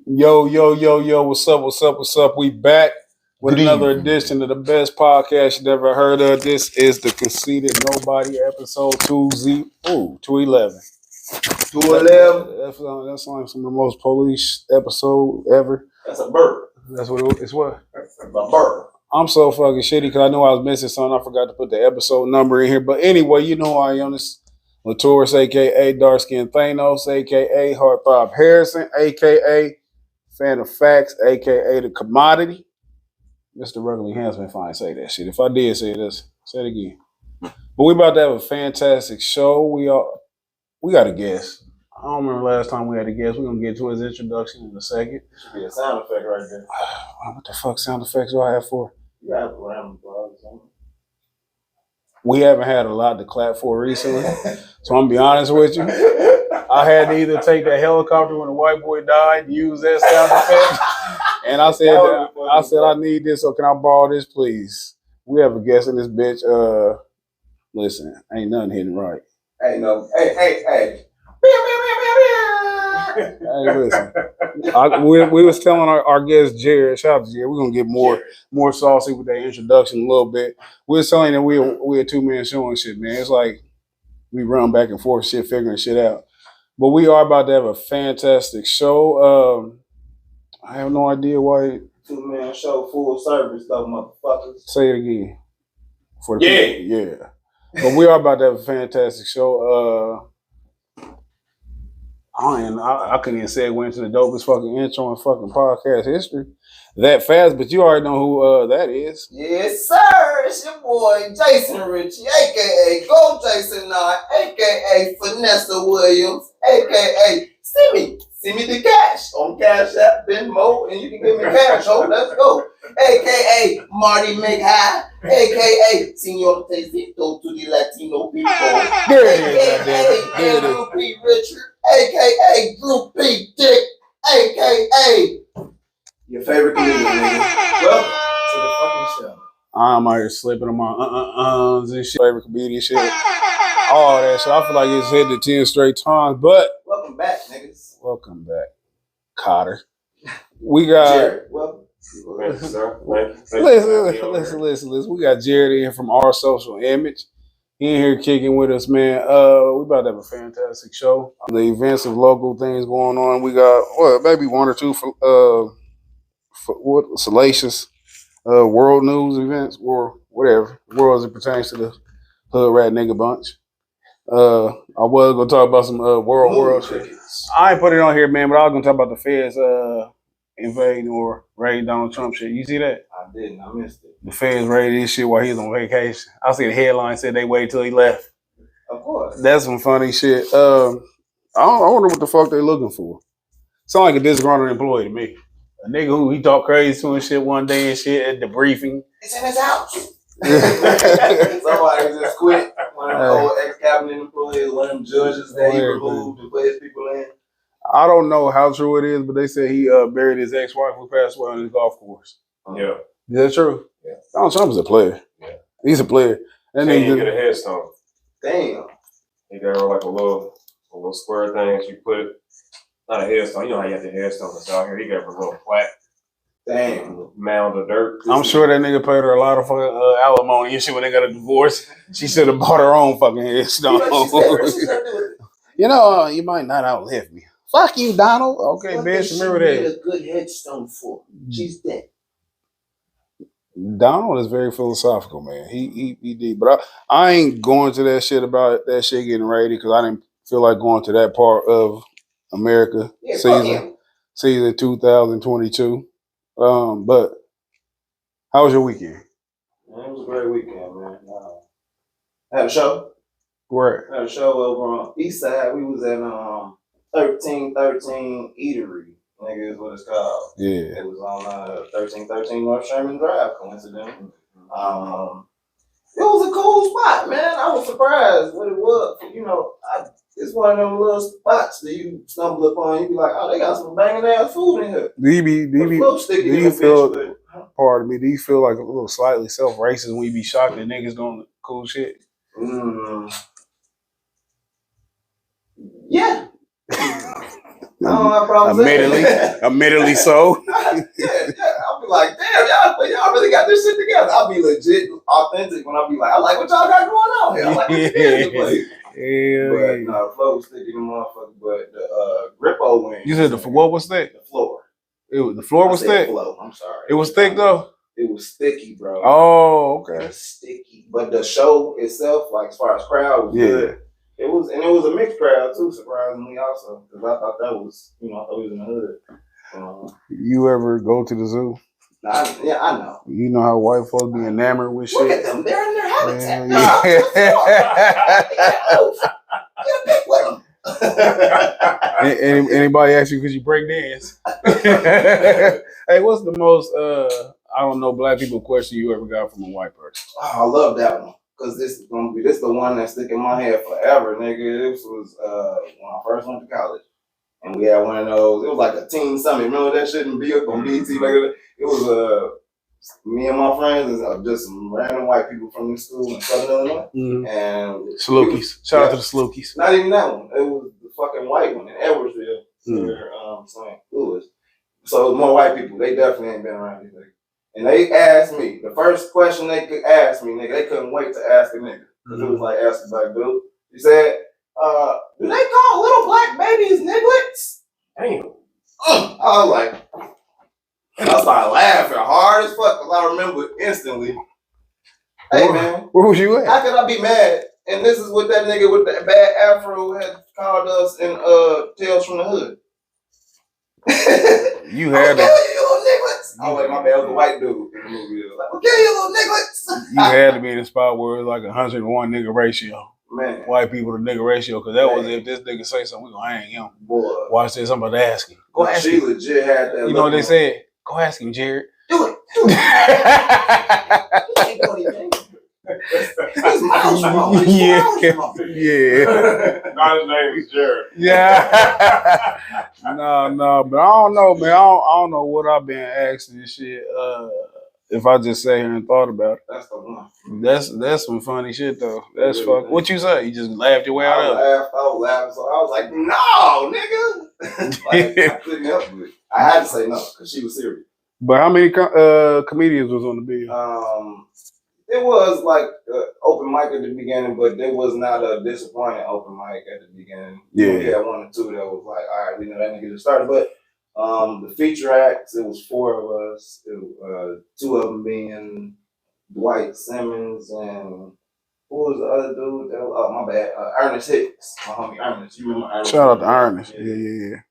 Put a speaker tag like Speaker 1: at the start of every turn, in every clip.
Speaker 1: Yo, what's up? We back with another edition of the best podcast you never heard of. This is the Conceited Knowbody episode 211.
Speaker 2: 211.
Speaker 1: That's like some of the most police episode ever.
Speaker 2: That's a bird.
Speaker 1: That's what it's what?
Speaker 2: That's a bird.
Speaker 1: I'm so fucking shitty because I knew I was missing something. I forgot to put the episode number in here. But anyway, you know who I am. This Latourus, a.k.a. Dark Skin Thanos, a.k.a. Heartthrob Harrison, a.k.a. Fan of Facts, a.k.a. The Commodity. Mr. Ruggly Handsman fine say that shit. If I did say this, say it again. But we about to have a fantastic show. We got a guest. I don't remember last time we had a guest. We're going to get to his introduction in a second.
Speaker 2: Should be a sound effect right there.
Speaker 1: What the fuck sound effects do I have for?
Speaker 2: You have random or something.
Speaker 1: We haven't had a lot to clap for recently. So I'm going to be honest with you. I had to either take that helicopter when the white boy died, use that sound effect. And I said, I need this, so can I borrow this, please? We have a guest in this bitch. Listen, ain't nothing hitting right.
Speaker 2: Hey, no. Hey.
Speaker 1: Hey, listen. We was telling our guest Jared, shout out to Jared, we're gonna get more saucy with that introduction a little bit. We was telling that we a two-man show and shit, man. It's like we run back and forth shit, figuring shit out. But we are about to have a fantastic show. I have no idea why.
Speaker 2: Two-man show, full service, though, motherfuckers.
Speaker 1: Say it again. For the people. Yeah. But we are about to have a fantastic show. I couldn't even segue into the dopest fucking intro in fucking podcast history that fast, but you already know who that is.
Speaker 2: Yes, sir. It's your boy, Jason Ritchie, a.k.a. Go Jason 9, a.k.a. Vanessa Williams, a.k.a. Send me the cash on Cash App, Venmo, and you can give me cash. Oh, let's go. A.k.a. Marty McHigh, a.k.a. Senor Tecito to the Latino people, a.k.a. Andrew P. Richard, a.k.a. Drew P. Dick, a.k.a. your favorite comedian, nigga. Welcome to the fucking show.
Speaker 1: I'm out here slipping on my and shit. Favorite comedian shit. All that shit. I feel like it's hit the 10 straight times, but
Speaker 2: welcome back, niggas.
Speaker 1: Welcome back, Cotter. We got
Speaker 2: Jared, welcome.
Speaker 1: Listen. We got Jared in here from Our Social Image. He in here kicking with us, man. We about to have a fantastic show. The events of local things going on. We got maybe one or two for salacious world news events or whatever. World as it pertains to the hood rat nigga bunch. I was gonna talk about some world shit. I ain't put it on here, man, but I was gonna talk about the feds invading or raiding Donald Trump shit. You see that?
Speaker 2: I didn't. I missed it.
Speaker 1: The feds raided this shit while he was on vacation. I see the headline said they waited till he left.
Speaker 2: Of course.
Speaker 1: That's some funny shit. I wonder what the fuck they looking for. Sound like a disgruntled employee to me. A nigga who he talked crazy to and shit one day and shit at the briefing.
Speaker 2: It's in his house. Somebody just quit. One of the old ex-cabinet employees, one of them judges that he removed to put his people in.
Speaker 1: I don't know how true it is, but they said he buried his ex-wife who passed away on his golf course.
Speaker 3: Yeah.
Speaker 1: Is that true?
Speaker 3: Yeah.
Speaker 1: Donald Trump is a player.
Speaker 3: Yeah.
Speaker 1: He's a player.
Speaker 3: And then you get a headstone.
Speaker 2: Damn.
Speaker 3: He got like a little square thing that you put, not a headstone. You know how you have the headstones out here. He got a little plaque.
Speaker 2: Damn.
Speaker 3: Mound of dirt.
Speaker 1: I'm sure that nigga paid her a lot of fucking alimony and shit when they got a divorce. She should have bought her own fucking headstone. You know, you might not outlive me. Fuck you, Donald. Okay, bitch, remember that.
Speaker 2: A good headstone for. She's dead.
Speaker 1: Donald is very philosophical, man. He did, but I ain't going to that shit about that shit getting raided because I didn't feel like going to that part of America season 2022. But how was your weekend?
Speaker 2: Man, it was a great weekend, man. I had a show.
Speaker 1: Where?
Speaker 2: I had a show over on East Side. We was at 1313 Eatery. Nigga is what it's called.
Speaker 1: Yeah.
Speaker 2: It was on 1313 North Sherman Drive, coincidentally. It was a cool spot, man. I was surprised what it was. You know, it's one of them little spots that you stumble upon. You be like, oh, they got some banging ass food in here. Do you
Speaker 1: feel like a little slightly self-racist when you be shocked that niggas doing cool shit?
Speaker 2: Yeah. I don't have problems.
Speaker 1: Admittedly so.
Speaker 2: Yeah. I'll be like, damn, y'all really got this shit together. I'll be legit, authentic when I'll be like, I like what y'all got going on here. I like what you did in the place. But no, the floor was thick in the motherfucker. But the Grippo wing.
Speaker 1: You said what was thick?
Speaker 2: The floor.
Speaker 1: The floor was thick.
Speaker 2: Flow. I'm sorry.
Speaker 1: It was thick though.
Speaker 2: It was sticky, bro.
Speaker 1: Oh, okay.
Speaker 2: It was sticky, but the show itself, like as far as crowd, was good. It was a mixed crowd too, surprisingly, also, because I thought that was, I thought we was in the hood.
Speaker 1: You ever go to the zoo?
Speaker 2: Yeah, I know.
Speaker 1: You know how white folks be enamored with shit.
Speaker 2: Look at them; they're in their habitat. Get a pic with them.
Speaker 1: Anybody ask you because you break dance? Hey, what's the most I don't know black people question you ever got from a white person?
Speaker 2: Oh, I love that one because this is the one that stick in my head forever, nigga. This was when I first went to college, and we had one of those. It was like a teen summit. Remember that shit on BT? Like it was me and my friends and just some random white people from this school in Southern Illinois. Mm-hmm. And
Speaker 1: Salukis. Shout out to the Salukis.
Speaker 2: Not even that one. It was the fucking white one in Edwardsville. St. Louis. So it was more white people. They definitely ain't been around these niggas. And they asked me, the first question they could ask me, nigga, they couldn't wait to ask a nigga. Because it was like asking black dude. He said, do they call little black babies nigglets? Damn. I was like, and I started laughing hard as fuck because I remember instantly. Hey, man.
Speaker 1: Where was you at?
Speaker 2: How could I be mad? And this is what that nigga with the bad afro had called us in Tales from the Hood.
Speaker 1: You had to.
Speaker 2: You little nigglets. I was like, my bad, was a white dude in the movie. Like, okay, you little nigglets.
Speaker 1: You had to be in the spot where it was like 101 nigga ratio.
Speaker 2: Man.
Speaker 1: White people to nigga ratio, because that was if this nigga say something, we gonna hang him.
Speaker 2: Boy.
Speaker 1: Watch this, I'm about to ask him. Go ask him.
Speaker 2: She legit had that.
Speaker 1: You know what they said? Go ask him, Jared.
Speaker 2: Do it. His mouth's wrong.
Speaker 1: Yeah.
Speaker 3: Not his name is Jared.
Speaker 1: Yeah. No, but I don't know, man. I don't know what I've been asking and shit. If I just sat here and thought about it.
Speaker 2: That's the one.
Speaker 1: That's some funny shit though. That's fuck. What you say? You just laughed your way out of it?
Speaker 2: I was laughing, so I was like, no, nigga. I couldn't help it. I had to say no, because she was serious.
Speaker 1: But how many comedians was on the bill?
Speaker 2: It was like open mic at the beginning, but there was not a disappointing open mic at the beginning.
Speaker 1: Yeah.
Speaker 2: We had one or two that was like, all right, we know that nigga just started. But the feature acts, it was 4 of us. 2 of them being Dwight Simmons and who was the other dude? Oh, my bad. Ernest Hicks. My homie Ernest. You remember Ernest?
Speaker 1: Shout out to Ernest. Yeah.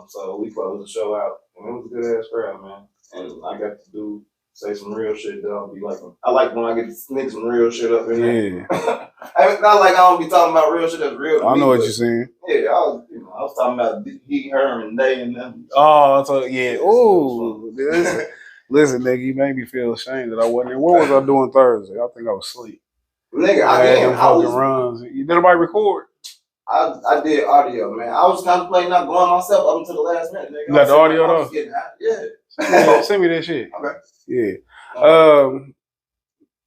Speaker 2: So we closed the show out. And it was a good ass crowd, man. And I got to say some real shit that I'll be like, I like when I get to sneak some real shit up in there.
Speaker 1: Yeah.
Speaker 2: Not like I don't be talking about real shit that's real to
Speaker 1: I
Speaker 2: me,
Speaker 1: know what you're saying.
Speaker 2: Yeah, I was talking about he, her, and they, and them.
Speaker 1: Oh, so yeah. Ooh, listen, nigga, you made me feel ashamed that I wasn't there. What was I doing Thursday? I think I was asleep.
Speaker 2: Nigga,
Speaker 1: I had them fucking runs. Did nobody record?
Speaker 2: I did audio, man. I was contemplating not going myself up until the last minute, nigga.
Speaker 1: You got the audio though?
Speaker 2: Yeah.
Speaker 1: Send me that shit.
Speaker 2: Okay.
Speaker 1: Yeah.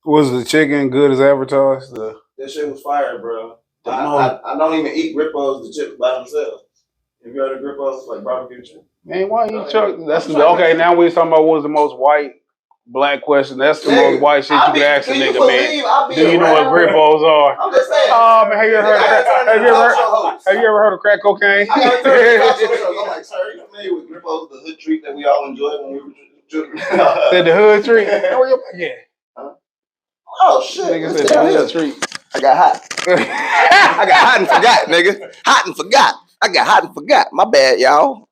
Speaker 1: Was the chicken good as advertised?
Speaker 2: That shit was fire, bro. I don't even eat Grippos, the chips by themselves. Have you heard of Grippos, like barbecue chicken?
Speaker 1: Man, why you chuck? That's okay. Now we're talking about what's the most white black question. That's the most white shit you can ask a nigga, man. Do you know what Grippos are?
Speaker 2: I'm just saying.
Speaker 1: Oh man, have you ever heard of crack cocaine?
Speaker 2: I got I'm like, sir, are you familiar with Grippos, the hood treat that we all enjoyed when we were children?
Speaker 1: Said the hood treat. Yeah.
Speaker 2: Oh shit!
Speaker 1: Nigga said the hood treat.
Speaker 2: I got hot. I got hot and forgot, nigga. Hot and forgot. I got hot and forgot. My bad, y'all.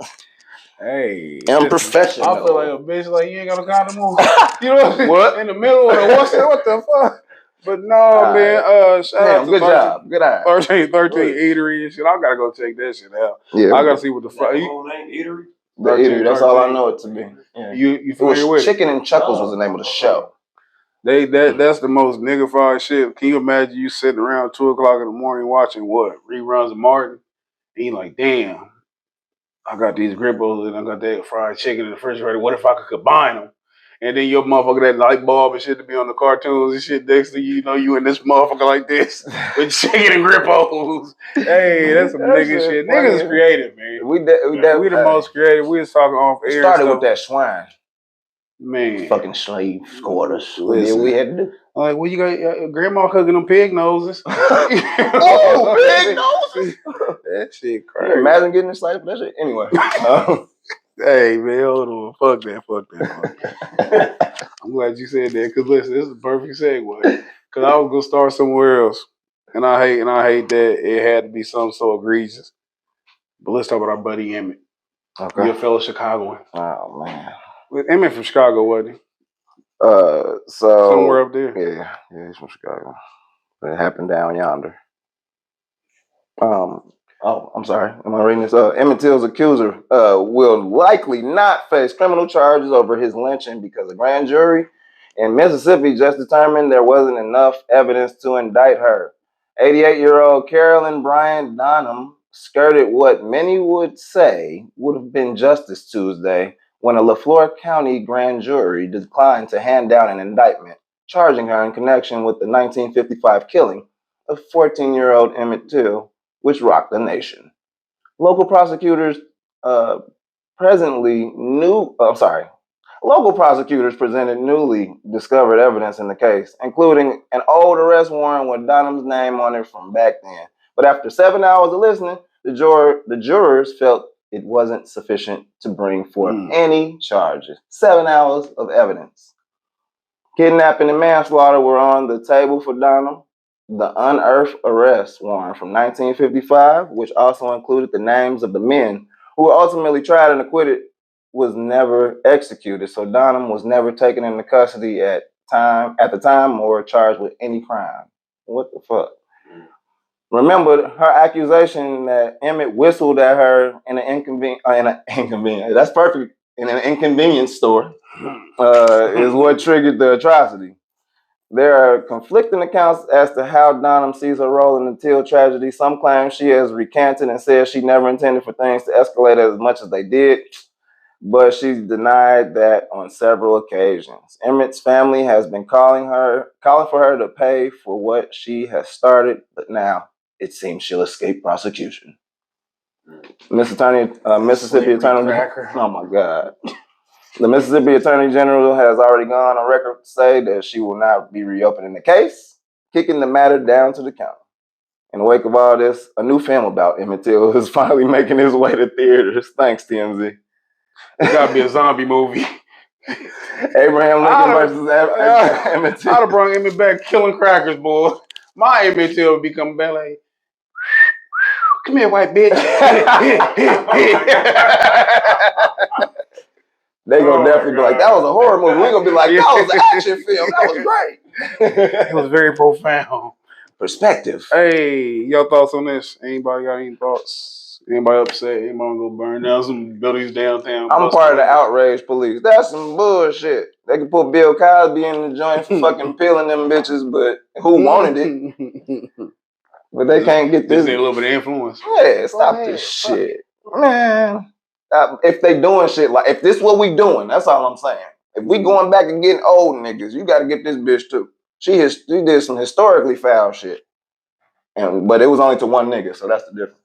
Speaker 1: Hey,
Speaker 2: I'm professional.
Speaker 1: I feel like a bitch, like you ain't got no condom on. You know what? In the middle of the what the fuck? But no, man. Shout out to
Speaker 2: good job. Good eye.
Speaker 1: 13 Eatery and shit. I gotta go check that shit out.
Speaker 2: Yeah,
Speaker 1: I gotta see what the fuck.
Speaker 3: Whole name Eatery.
Speaker 2: The Eatery. That's all I know it to be. Yeah.
Speaker 1: You familiar with
Speaker 2: Chicken and Chuckles was the name of the show.
Speaker 1: That's the most niggified shit. Can you imagine you sitting around 2:00 in the morning watching what reruns of Martin? And you like, damn. I got these Grippos and I got that fried chicken in the refrigerator. What if I could combine them? And then your motherfucker, that light bulb and shit to be on the cartoons and shit next to you, you know, you and this motherfucker like this with chicken and grippos. Hey, that's some nigga shit. Niggas is creative, man. We the most creative. We was talking off air.
Speaker 2: It started with that swine.
Speaker 1: Man.
Speaker 2: Fucking slave quarters. What did we had to do?
Speaker 1: Like, well, you got grandma cooking them pig noses.
Speaker 2: Oh, pig noses!
Speaker 1: That shit crazy.
Speaker 2: Can you imagine getting enslaved for that shit? Anyway.
Speaker 1: Hey, man, hold on. Fuck that. I'm glad you said that, because listen, this is a perfect segue. Because I was going to start somewhere else. And I hate that it had to be something so egregious. But let's talk about our buddy Emmett. Okay. You're a fellow Chicagoan.
Speaker 2: Oh, man.
Speaker 1: Emmett from Chicago, wasn't he?
Speaker 2: So
Speaker 1: somewhere up there.
Speaker 2: Yeah, he's from Chicago. But it happened down yonder. I'm sorry. Am I reading this? Emmett Till's accuser will likely not face criminal charges over his lynching because the grand jury in Mississippi just determined there wasn't enough evidence to indict her. 88-year-old Carolyn Bryant Donham skirted what many would say would have been Justice Tuesday when a LaFleur County grand jury declined to hand down an indictment charging her in connection with the 1955 killing of 14-year-old Emmett Till, which rocked the nation. Local prosecutors presented newly discovered evidence in the case, including an old arrest warrant with Donham's name on it from back then. But after 7 hours of listening, the jurors felt it wasn't sufficient to bring forth any charges. 7 hours of evidence. Kidnapping and manslaughter were on the table for Donham. The unearthed arrest warrant from 1955, which also included the names of the men who were ultimately tried and acquitted, was never executed. So Donham was never taken into custody at the time or charged with any crime. What the fuck? Remember her accusation that Emmett whistled at her in an inconvenience. That's perfect. In an inconvenience store is what triggered the atrocity. There are conflicting accounts as to how Donham sees her role in the Till tragedy. Some claim she has recanted and says she never intended for things to escalate as much as they did, but she's denied that on several occasions. Emmett's family has been calling for her to pay for what she has started, but now it seems she'll escape prosecution. Mississippi Attorney. Oh my God. The Mississippi Attorney General has already gone on record to say that she will not be reopening the case, kicking the matter down to the county. In the wake of all this, a new film about Emmett Till is finally making his way to theaters. Thanks, TMZ.
Speaker 1: It's got to be a zombie movie.
Speaker 2: Abraham Lincoln versus Emmett Till.
Speaker 1: I'd have brought Emmett back killing crackers, boy. My Emmett Till would become back like, come here, white bitch.
Speaker 2: They gonna definitely be like, that was a horror movie. We're gonna be like, that was an action film. That was great.
Speaker 1: It was very profound.
Speaker 2: Perspective.
Speaker 1: Hey, your thoughts on this? Anybody got any thoughts? Anybody upset? Anybody gonna burn down some buildings downtown?
Speaker 2: I'm part of the outrage police. That's some bullshit. They could put Bill Cosby in the joint for fucking peeling them bitches, but who wanted it? But they can't get this.
Speaker 1: They a little bit of influence.
Speaker 2: Yeah, stop this shit. Man. If they doing shit like, if this what we doing, that's all I'm saying. If we going back and getting old niggas, you got to get this bitch too. She did some historically foul shit, but it was only to one nigga, so that's the difference.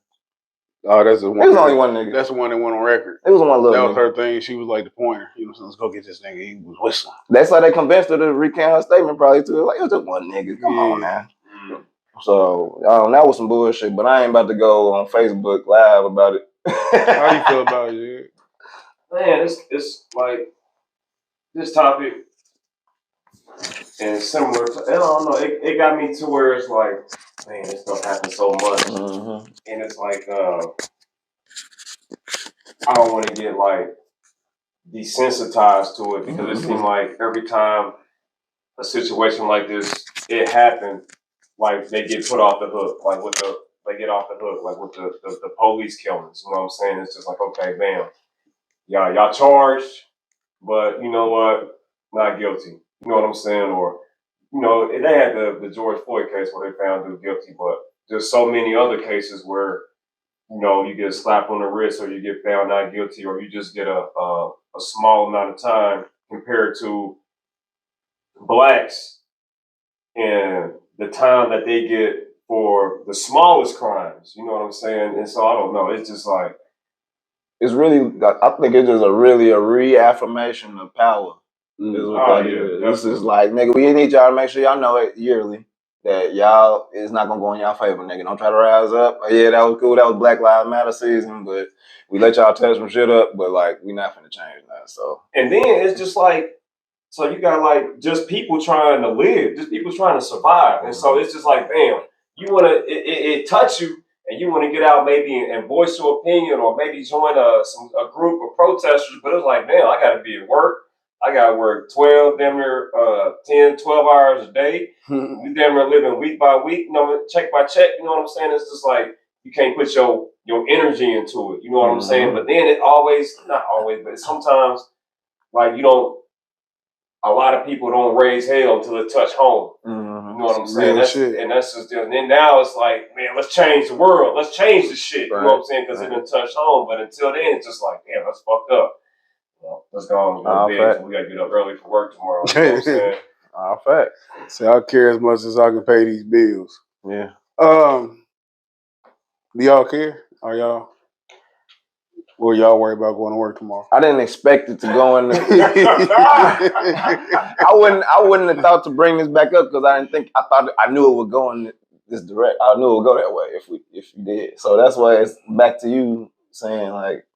Speaker 1: Oh, that's the one.
Speaker 2: It was only one nigga.
Speaker 1: That's the one that went on record.
Speaker 2: It was one little.
Speaker 1: That was her thing. She was like the pointer. You know, let's go get this nigga. He was whistling.
Speaker 2: That's how they convinced her to recant her statement, probably too. Like, it was just one nigga. Come on, man. So that was some bullshit. But I ain't about to go on Facebook Live about it.
Speaker 1: How you feel about it?
Speaker 3: Man, it's like this topic, and it's similar to, I don't know, it got me to where it's like, man, this stuff happens so much. And it's like, I don't want to get like desensitized to it, because it seems like every time a situation like this, it happened, like they get put off the hook, like they get off the hook, like with the police killings. You know what I'm saying? It's just like, okay, bam. Y'all charged, but you know what? Not guilty. You know what I'm saying? Or, you know, they had the George Floyd case where they found him guilty, but there's so many other cases where, you know, you get a slap on the wrist, or you get found not guilty, or you just get a small amount of time compared to blacks and the time that they get for the smallest crimes. You know what I'm saying? And so I don't know. It's just like
Speaker 2: it's really. I think it's just a reaffirmation of power. Is what that is. This is like, nigga, we need y'all to make sure y'all know it yearly that y'all is not gonna go in y'all favor, nigga. Don't try to rise up. Oh, yeah, that was cool. That was Black Lives Matter season, but we let y'all touch some shit up. But like, we not finna change that. So,
Speaker 3: and then it's just like, so you got like just people trying to live, just people trying to survive, and so it's just like, damn, you wanna it touch you. And you want to get out maybe and voice your opinion or maybe join a group of protesters, but it's like, damn, I got to be at work. I got to work 12, damn near 10, 12 hours a day. We damn near living week by week, you know, check by check. You know what I'm saying? It's just like you can't put your energy into it. You know what I'm saying? But then it always, not always, but sometimes like you don't. A lot of people don't raise hell until it touch home. You know what I'm saying? That's just, and then now it's like, man, let's change the world. Let's change the shit. You know what I'm saying? Because it didn't touch home. But until then, it's just like, damn, that's fucked up. Well, let's go on to bed. We got to get up early for work tomorrow. You know what I'm saying?
Speaker 2: Fact.
Speaker 1: See, I care as much as I can pay these bills.
Speaker 2: Yeah.
Speaker 1: Do y'all care? Are y'all? Or y'all worry about going to work tomorrow?
Speaker 2: I didn't expect it to go in. I wouldn't have thought to bring this back up because I knew it would go in this direct. I knew it would go that way if we did. So that's why it's back to you saying like,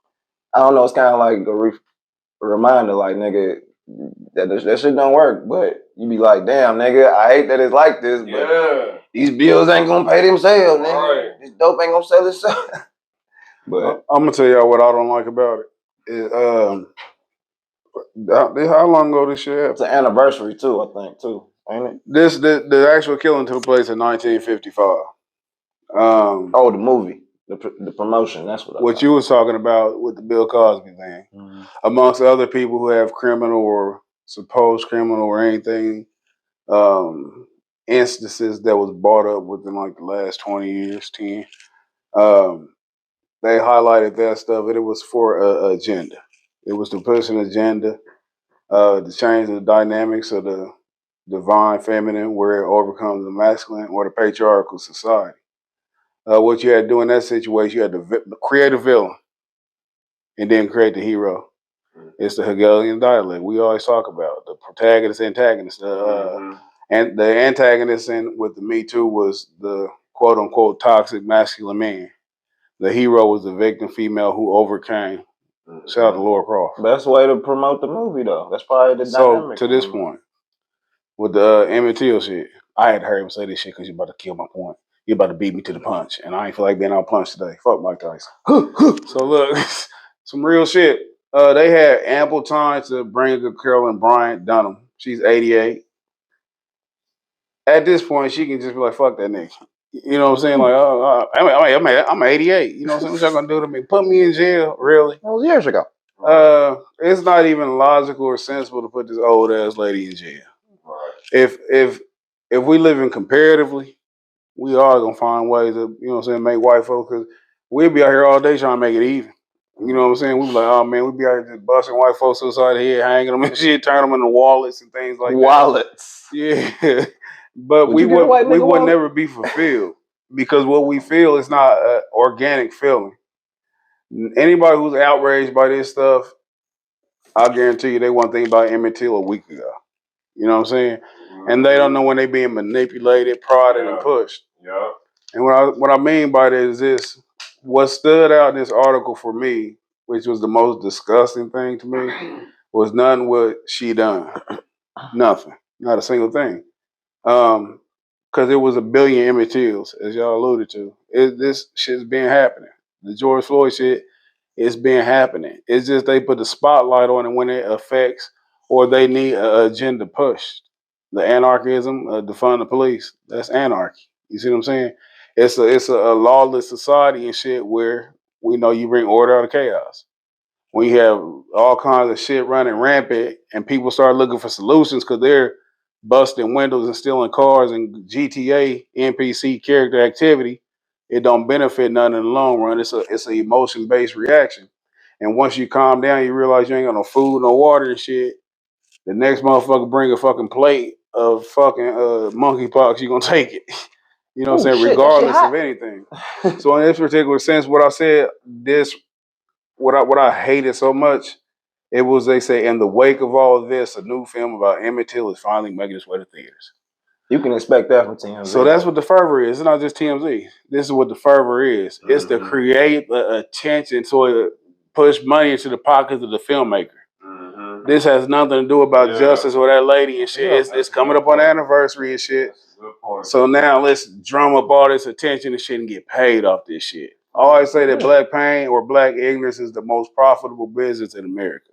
Speaker 2: I don't know. It's kind of like a reminder, like, nigga, that shit don't work. But you be like, damn, nigga, I hate that it's like this, but these bills ain't gonna pay themselves, nigga. Right. This dope ain't gonna sell itself. But
Speaker 1: I'm gonna tell y'all what I don't like about it. How long ago this shit happened?
Speaker 2: It's an anniversary too, I think, too, ain't it?
Speaker 1: The actual killing took place in 1955.
Speaker 2: The movie, the promotion. That's what
Speaker 1: you was talking about with the Bill Cosby thing, amongst other people who have criminal or supposed criminal or anything instances that was brought up within like the last 20 years, 10. They highlighted that stuff, and it was for an agenda. It was to push an agenda to change the dynamics of the divine feminine, where it overcomes the masculine or the patriarchal society. What you had to do in that situation, you had to create a villain and then create the hero. It's the Hegelian dialect we always talk about, the protagonist, antagonist. And the antagonist with the Me Too was the quote unquote toxic masculine man. The hero was the victim female who overcame. Shout out to Laura Croft.
Speaker 2: Best way to promote the movie, though. That's probably the dynamic.
Speaker 1: So to this point, with the Emmett Till shit, I had heard him say this shit because you're about to kill my point. You're about to beat me to the punch, and I ain't feel like being out punched today. Fuck Mike Tyson. So look, some real shit. They had ample time to bring the Carolyn Bryant Dunham. She's 88. At this point, she can just be like, fuck that nigga. You know what I'm saying? Like, I'm 88. You know what I'm saying? What y'all gonna do to me? Put me in jail? Really?
Speaker 2: That was years ago.
Speaker 1: It's not even logical or sensible to put this old ass lady in jail. If we live in comparatively, we are gonna find ways to, you know what I'm saying, make white folks, because we'll be out here all day trying to make it even. You know what I'm saying? We be like, oh man, we be out here just busting white folks upside the head, hanging them and shit, turning them into wallets and things like that.
Speaker 2: Wallets.
Speaker 1: Yeah. But we would never be fulfilled because what we feel is not an organic feeling. Anybody who's outraged by this stuff, I guarantee you they want to think about Emmett Till a week ago. You know what I'm saying? And they don't know when they're being manipulated, prodded, and pushed.
Speaker 3: Yeah.
Speaker 1: And what I mean by that is this: what stood out in this article for me, which was the most disgusting thing to me, was nothing what she done. Nothing. Not a single thing. Because it was a billion Emmett Tills, as y'all alluded to. This shit's been happening. The George Floyd shit, it's been happening. It's just they put the spotlight on it when it affects or they need an agenda pushed. The anarchism, defund the police, that's anarchy. You see what I'm saying? It's a lawless society and shit where we know you bring order out of chaos. When you have all kinds of shit running rampant and people start looking for solutions because they're busting windows and stealing cars and GTA NPC character activity, it don't benefit none in the long run. It's an emotion based reaction, and once you calm down, you realize you ain't got no food, no water, and shit. The next motherfucker bring a fucking plate of fucking monkeypox, you gonna take it. You know what I'm saying?
Speaker 2: Shit,
Speaker 1: Regardless of anything. So in this particular sense, what I said, what I hated so much, it was they say in the wake of all of this, a new film about Emmett Till is finally making its way to theaters.
Speaker 2: You can expect that from TMZ.
Speaker 1: So that's what the fervor is. It's not just TMZ. This is what the fervor is. Mm-hmm. It's to create the attention to push money into the pockets of the filmmaker. Mm-hmm. This has nothing to do about justice or that lady and shit. It's coming up on the anniversary and shit. So now let's drum up all this attention and shit and get paid off this shit. I always say that black pain or black ignorance is the most profitable business in America.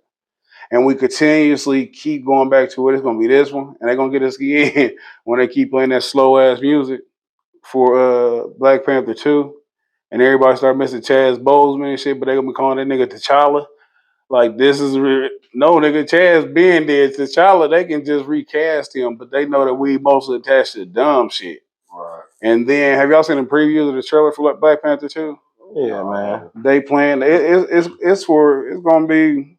Speaker 1: And we continuously keep going back to it. It's going to be this one. And they're going to get us again when they keep playing that slow-ass music for Black Panther 2. And everybody start missing Chaz Boseman and shit, but they're going to be calling that nigga T'Challa. Like, this is... No, nigga, Chaz been dead. T'Challa, they can just recast him, but they know that we mostly attached to dumb shit. Right. And then, have y'all seen the previews of the trailer for Black Panther 2?
Speaker 2: Yeah, man.
Speaker 1: They playing... It's going to be...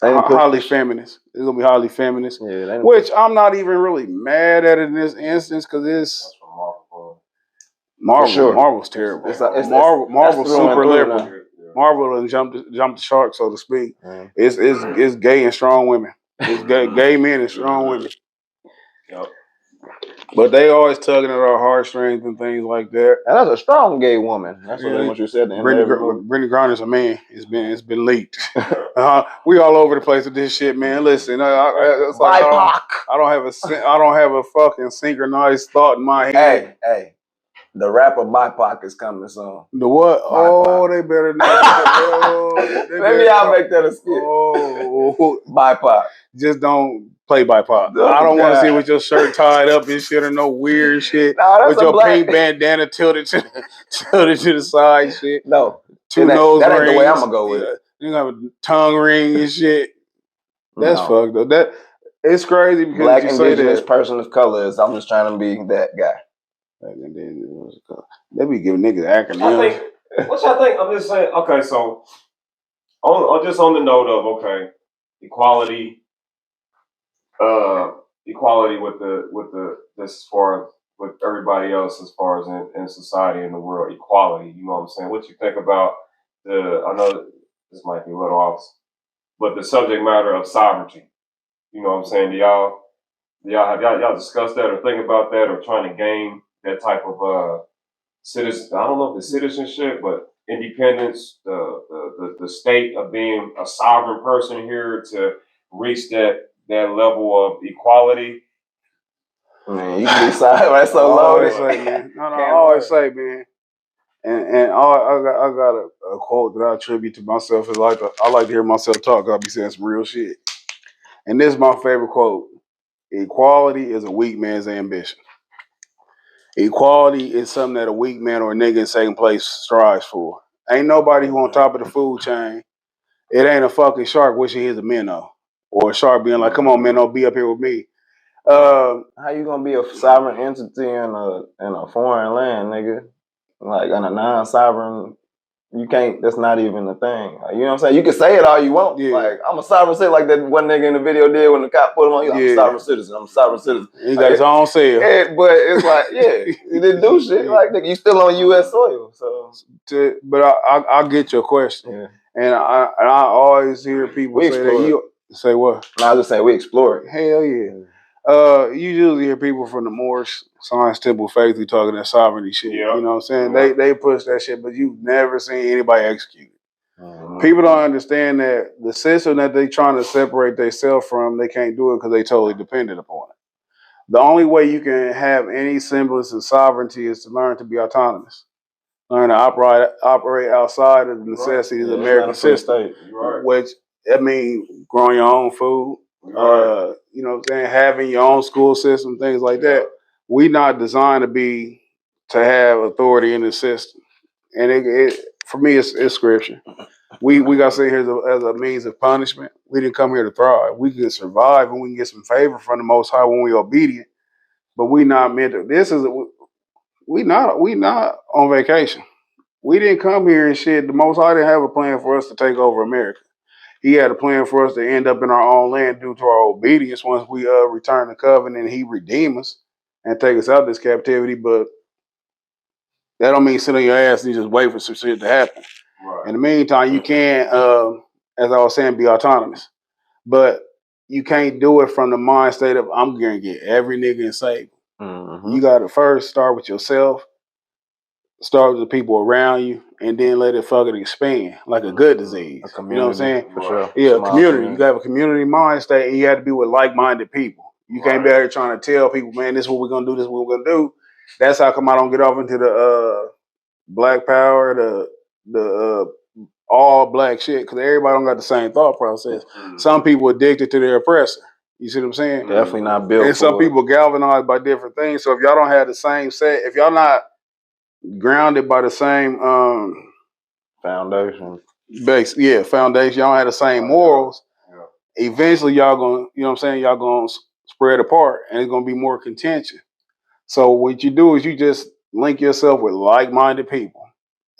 Speaker 1: highly feminist. It's gonna be highly feminist, which I'm not even really mad at in this instance because it's Marvel. Sure. Marvel's terrible. Marvel's super liberal. Marvel and jump the shark, so to speak. Mm. It's gay and strong women. It's gay men and strong women. Yep. But they always tugging at our heartstrings and things like that.
Speaker 2: And that's a strong gay woman. That's what you said.
Speaker 1: Brittany Griner's a man. It's been leaked. We all over the place with this shit, man. Listen, it's like I don't have a fucking synchronized thought in my head.
Speaker 2: Hey, the rapper BIPOC is coming soon.
Speaker 1: The what? BIPOC. Oh, they better not.
Speaker 2: Maybe I'll make that a skit.
Speaker 1: Oh,
Speaker 2: BIPOC.
Speaker 1: Just don't play BIPOC. I don't want to see you with your shirt tied up and shit or no weird shit. With your pink bandana tilted to the side shit.
Speaker 2: No.
Speaker 1: Two nose rings.
Speaker 2: That ain't the way I'm gonna go with it.
Speaker 1: You have a tongue ring and shit. That's fucked up. It's crazy because
Speaker 2: Black indigenous person of color is. I'm just trying to be that guy.
Speaker 1: They be giving niggas acronyms.
Speaker 3: What y'all think? I'm just saying. Okay, so on the note of equality. Equality with as far as with everybody else as far as in society in the world, equality, you know what I'm saying? What you think about I know this might be a little off, but the subject matter of sovereignty, you know what I'm saying? Do y'all discuss that or think about that or trying to gain that type of citizen? I don't know if it's citizenship, but independence, the state of being a sovereign person here to reach that level of equality.
Speaker 2: Man, you can be silent. That's so loaded.
Speaker 1: I always say, man, and I got a quote that I attribute to myself. I like to hear myself talk. I'll be saying some real shit. And this is my favorite quote. Equality is a weak man's ambition. Equality is something that a weak man or a nigga in second place strives for. Ain't nobody who on top of the food chain. It ain't a fucking shark wishing he was a minnow. Or a shark being like, come on, man, don't be up here with me.
Speaker 2: How you gonna be a sovereign entity in a foreign land, nigga? Like in a non-sovereign, you can't. That's not even a thing. Like, you know what I'm saying? You can say it all you want. Yeah. Like I'm a sovereign citizen, like that one nigga in the video did when the cop put him on. I'm a sovereign citizen. I'm a sovereign citizen.
Speaker 1: He got his own self.
Speaker 2: But it's like, you didn't do shit. Like nigga, you still on U.S. soil. So,
Speaker 1: but I get your question. Yeah. And I always hear people say that say what?
Speaker 2: No, I was just saying we explore it.
Speaker 1: Hell yeah. You usually hear people from the Moorish Science Temple faith who talking that sovereignty shit. Yep. You know what I'm saying? Right. They push that shit, but you've never seen anybody execute it. Mm-hmm. People don't understand that the system that they trying to separate themselves from, they can't do it because they totally dependent upon it. The only way you can have any semblance of sovereignty is to learn to be autonomous. Learn to operate outside of the necessities of the American system. Right. Which, I mean, growing your own food, you know what I'm saying, having your own school system, things like that. We not designed to have authority in the system. And it for me, it's scripture. We got sent here as a means of punishment. We didn't come here to thrive. We can survive and we can get some favor from the Most High when we're obedient. But we not meant to. We not on vacation. We didn't come here and shit. The Most High didn't have a plan for us to take over America. He had a plan for us to end up in our own land due to our obedience once we return the covenant and he redeem us and take us out of this captivity. But that don't mean sit on your ass and just wait for some shit to happen.
Speaker 3: Right.
Speaker 1: In the meantime, you can't, as I was saying, be autonomous. But you can't do it from the mind state of I'm gonna get every nigga and save them. You gotta first start with yourself, start with the people around you, and then let it fucking expand like a good disease.
Speaker 4: A community,
Speaker 1: you know what I'm saying?
Speaker 4: For sure.
Speaker 1: Yeah,
Speaker 4: Small
Speaker 1: community. You gotta have a community mind state, and you have to be with like-minded people. You can't be out here trying to tell people, man, this is what we're gonna do, this is what we're gonna do. That's how come I don't get off into the black power, the all black shit, because everybody don't got the same thought process. Some people addicted to their oppressor. You see what I'm saying?
Speaker 4: Definitely not built.
Speaker 1: And some people galvanized by different things. So if y'all don't have the same set, if y'all not grounded by the same
Speaker 4: foundation,
Speaker 1: foundation, y'all don't have the same morals, eventually y'all gonna, you know what I'm saying, y'all gonna spread apart and it's gonna be more contention. So what you do is you just link yourself with like-minded people.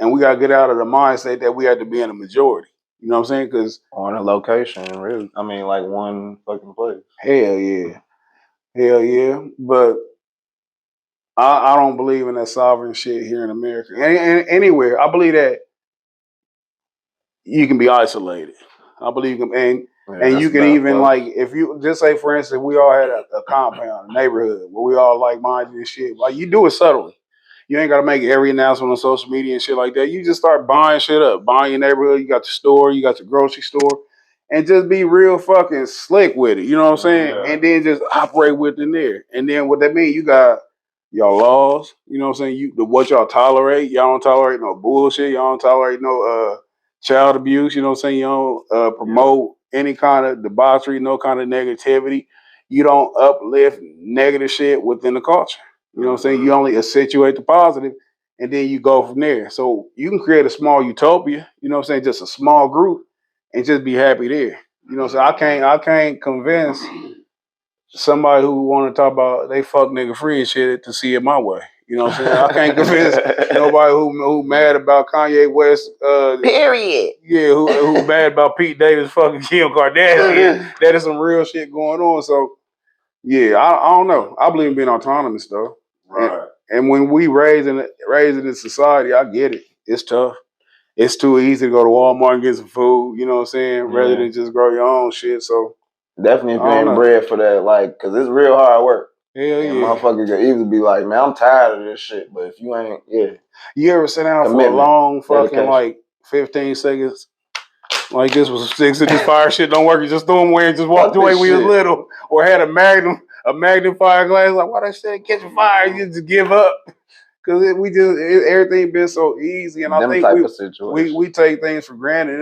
Speaker 1: And we got to get out of the mindset that we have to be in a majority. You know what I'm saying? Because
Speaker 4: on a location, really. I mean, like one fucking place.
Speaker 1: Hell yeah. But I don't believe in that sovereign shit here in America. And anywhere, I believe that you can be isolated. I believe you can, and you can even like, if you just say, for instance, we all had a compound, a neighborhood where we all like-minded and shit. Like you do it subtly. You ain't got to make every announcement on social media and shit like that. You just start buying shit up. Buying your neighborhood. You got your store. You got your grocery store. And just be real fucking slick with it. You know what I'm saying? Yeah. And then just operate within there. And then what that mean, you got your laws. You know what I'm saying? What y'all tolerate. Y'all don't tolerate no bullshit. Y'all don't tolerate no child abuse. You know what I'm saying? You don't promote any kind of debauchery, no kind of negativity. You don't uplift negative shit within the culture. You know what I'm saying? You only accentuate the positive, and then you go from there. So you can create a small utopia, you know what I'm saying? Just a small group, and just be happy there. You know what I'm saying? I can't convince somebody who want to talk about they fuck nigga free and shit to see it my way. You know what I'm saying? I can't convince nobody who mad about Kanye West.
Speaker 4: Period.
Speaker 1: Yeah, who mad about Pete Davis fucking Kim Kardashian. That is some real shit going on. So yeah, I don't know. I believe in being autonomous though.
Speaker 3: Right.
Speaker 1: And when we raised in society, I get it. It's tough. It's too easy to go to Walmart and get some food, you know what I'm saying, rather than just grow your own shit. So
Speaker 4: definitely if you ain't bred for that, like, cause it's real hard work.
Speaker 1: Hell yeah.
Speaker 4: Motherfucker could easily be like, man, I'm tired of this shit. But if you ain't,
Speaker 1: You ever sit down for a long fucking like 15 seconds? Like this was 6 of this fire shit don't work. You just threw them away and just walked away when you was little, or had a magnifying glass. Like, why that shit catch a fire? You just give up because everything been so easy, and I think we take things for granted.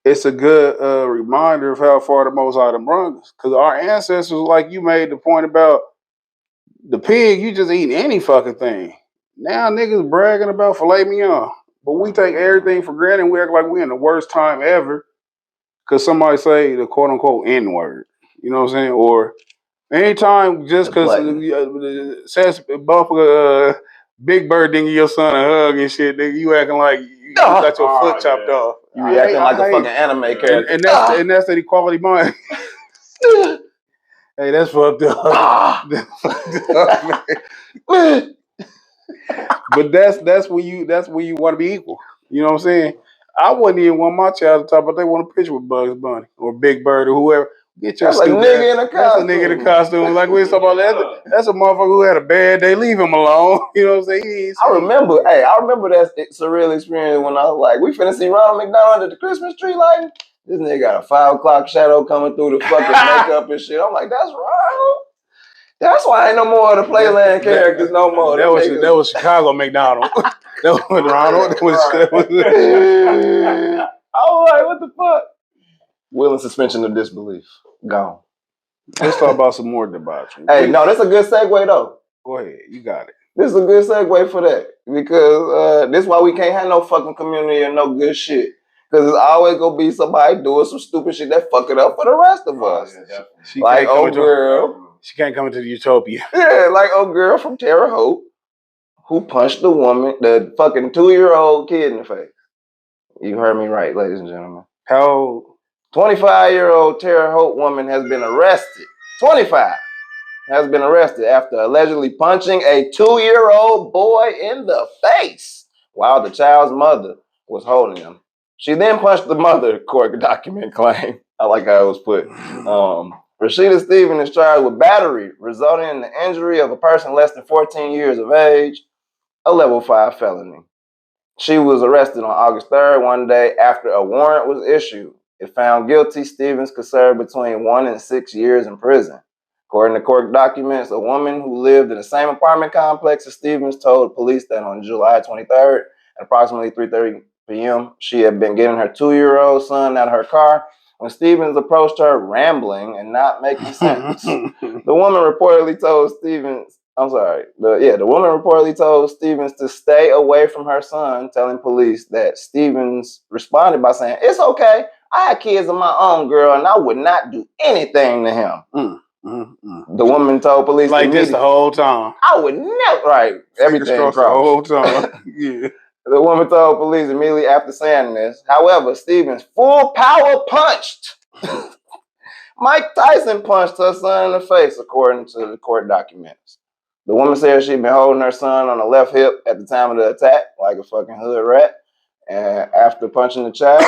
Speaker 1: It's a good reminder of how far the Most High done brought us. Because our ancestors, like you made the point about the pig, you just eating any fucking thing. Now niggas bragging about filet mignon. But we take everything for granted and we act like we're in the worst time ever because somebody say the quote unquote N word. You know what I'm saying? Or anytime just because Big Bird didn't give your son a hug and shit, nigga, you acting like you got your foot chopped off.
Speaker 4: You reacting like a fucking anime character.
Speaker 1: And that's that equality mind. Hey, that's fucked up. That's fucked up, man. But that's when you want to be equal. You know what I'm saying? I wouldn't even want my child to talk about they want a picture with Bugs Bunny or Big Bird or whoever. Get your stupid
Speaker 4: nigga in a costume.
Speaker 1: That's a nigga in a costume. Like we was talking about that's a motherfucker who had a bad day. Leave him alone. You know what I'm saying?
Speaker 4: I remember that surreal experience when I was like, we finna see Ronald McDonald at the Christmas tree lighting. This nigga got a 5 o'clock shadow coming through the fucking makeup and shit. I'm like, that's Ronald. That's why ain't no more of the Playland characters no more.
Speaker 1: That was Chicago McDonald. That was Ronald. I
Speaker 4: was like, what the fuck? Will and suspension of disbelief. Gone.
Speaker 1: Let's talk about some more debauchery.
Speaker 4: Hey, no, that's a good segue though.
Speaker 1: Go ahead, you got it.
Speaker 4: This is a good segue for that because this is why we can't have no fucking community and no good shit. Because it's always gonna be somebody doing some stupid shit that fuck it up for the rest of us.
Speaker 1: Yeah,
Speaker 4: like old girl.
Speaker 1: She can't come into the utopia.
Speaker 4: Yeah, like old girl from Terre Haute who punched the fucking 2-year-old kid in the face. You heard me right, ladies and gentlemen.
Speaker 1: How old?
Speaker 4: 25-year-old Terre Haute woman has been arrested. 25 has been arrested after allegedly punching a 2-year-old boy in the face while the child's mother was holding him. She then punched the mother, court document claim. I like how it was put. Rashida Stevens is charged with battery, resulting in the injury of a person less than 14 years of age, a level 5 felony. She was arrested on August 3rd, one day after a warrant was issued. If found guilty, Stevens could serve between 1 and 6 years in prison. According to court documents, a woman who lived in the same apartment complex as Stevens told police that on July 23rd, at approximately 3:30 p.m., she had been getting her 2-year-old son out of her car when Stevens approached her rambling and not making sense. The woman reportedly told Stevens to stay away from her son, telling police that Stevens responded by saying, "It's okay. I had kids of my own, girl, and I would not do anything to him." The woman told police
Speaker 1: like this the whole time.
Speaker 4: I would never, right, everything crossed
Speaker 1: the whole time. Yeah.
Speaker 4: The woman told police immediately after saying this. However, Stevens full power punched. Mike Tyson punched her son in the face, according to the court documents. The woman said she'd been holding her son on the left hip at the time of the attack, like a fucking hood rat. And after punching the child,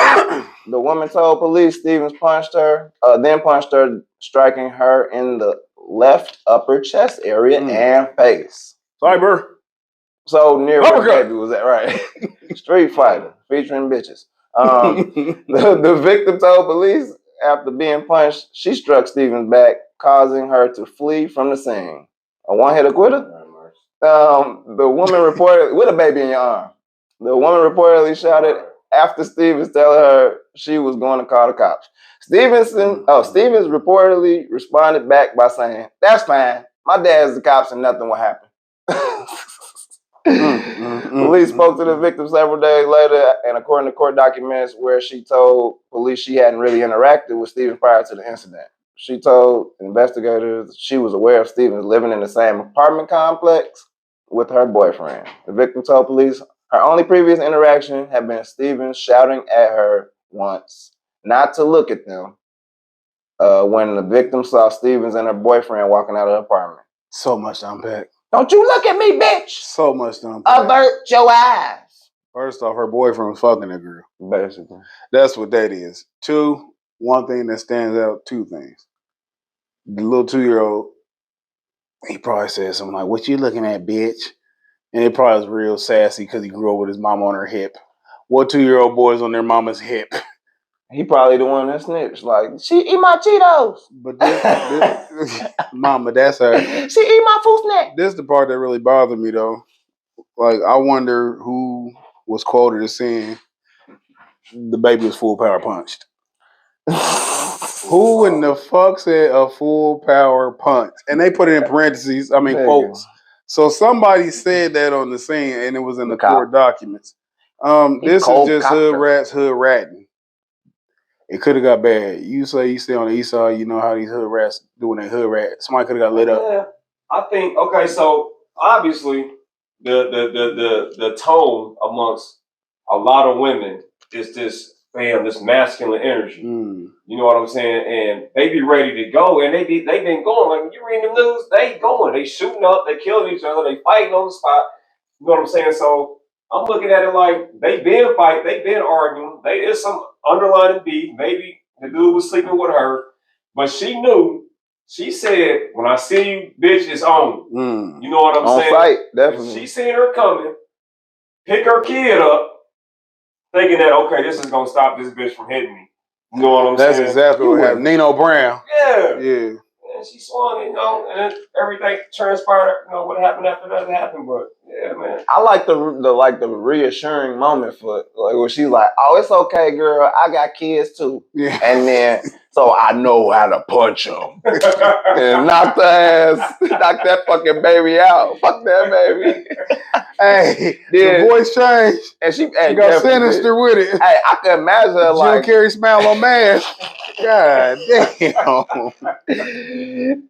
Speaker 4: the woman told police Stevens then punched her, striking her in the left upper chest area and face.
Speaker 1: Cyber.
Speaker 4: So near where the baby was at, right? Street Fighter, featuring bitches. The victim told police after being punched, she struck Stevens back, causing her to flee from the scene. A one-hit quitter? The woman reported, with a baby in your arm. The woman reportedly shouted after Stevens telling her she was going to call the cops. Stevens reportedly responded back by saying, "That's fine. My dad's the cops and nothing will happen." Police spoke to the victim several days later, and according to court documents where she told police she hadn't really interacted with Stevens prior to the incident. She told investigators she was aware of Stevens living in the same apartment complex with her boyfriend. The victim told police her only previous interaction had been Stevens shouting at her once not to look at them when the victim saw Stevens and her boyfriend walking out of the apartment.
Speaker 1: So much to unpack.
Speaker 4: "Don't you look at me, bitch!"
Speaker 1: So much to unpack.
Speaker 4: "Avert your eyes."
Speaker 1: First off, her boyfriend was fucking that girl.
Speaker 4: Basically.
Speaker 1: That's what that is. Two, one thing that stands out, two things. The little 2-year-old, he probably said something like, "What you looking at, bitch?" And it probably was real sassy because he grew up with his mama on her hip. What 2-year-old boys on their mama's hip?
Speaker 4: He probably the one that snitched. Like, "She eat my Cheetos."
Speaker 1: But this mama, that's her.
Speaker 4: "She eat my food snack."
Speaker 1: This is the part that really bothered me, though. Like, I wonder who was quoted as saying the baby was full power punched. Who in the fuck said a full power punch? And they put it in parentheses, quotes. So somebody said that on the scene, and it was in the court documents. This is just hood rats hood ratting. It could have got bad. You say you stay on the east side, you know how these hood rats doing that hood rat. Somebody could have got lit up.
Speaker 3: Yeah, I think so obviously the tone amongst a lot of women is this masculine energy. You know what I'm saying? And they be ready to go, and they been going. Like when you read the news, they going, they shooting up, they killing each other, they fighting on the spot. You know what I'm saying? So I'm looking at it like they been fighting, they been arguing. There's some underlying beef. Maybe the dude was sleeping with her, but she knew. She said, "When I see you, bitch, it's on." You know what I'm saying? On
Speaker 4: fight, definitely.
Speaker 3: She seen her coming, pick her kid up, thinking that, okay, this is going to stop this bitch from hitting me. You know what I'm saying?
Speaker 1: That's exactly what happened. Nino Brown.
Speaker 3: Yeah. And she swung, and everything transpired. What happened after that happened. But yeah, man.
Speaker 4: I like the reassuring moment for like where she's like, "Oh, it's okay, girl. I got kids too." Yeah. And then so I know how to punch them and knock that fucking baby out. Fuck that baby.
Speaker 1: Hey, the voice changed,
Speaker 4: and she
Speaker 1: got sinister with it.
Speaker 4: Hey, I can imagine her
Speaker 1: Jim Carrey smile on mask. God damn.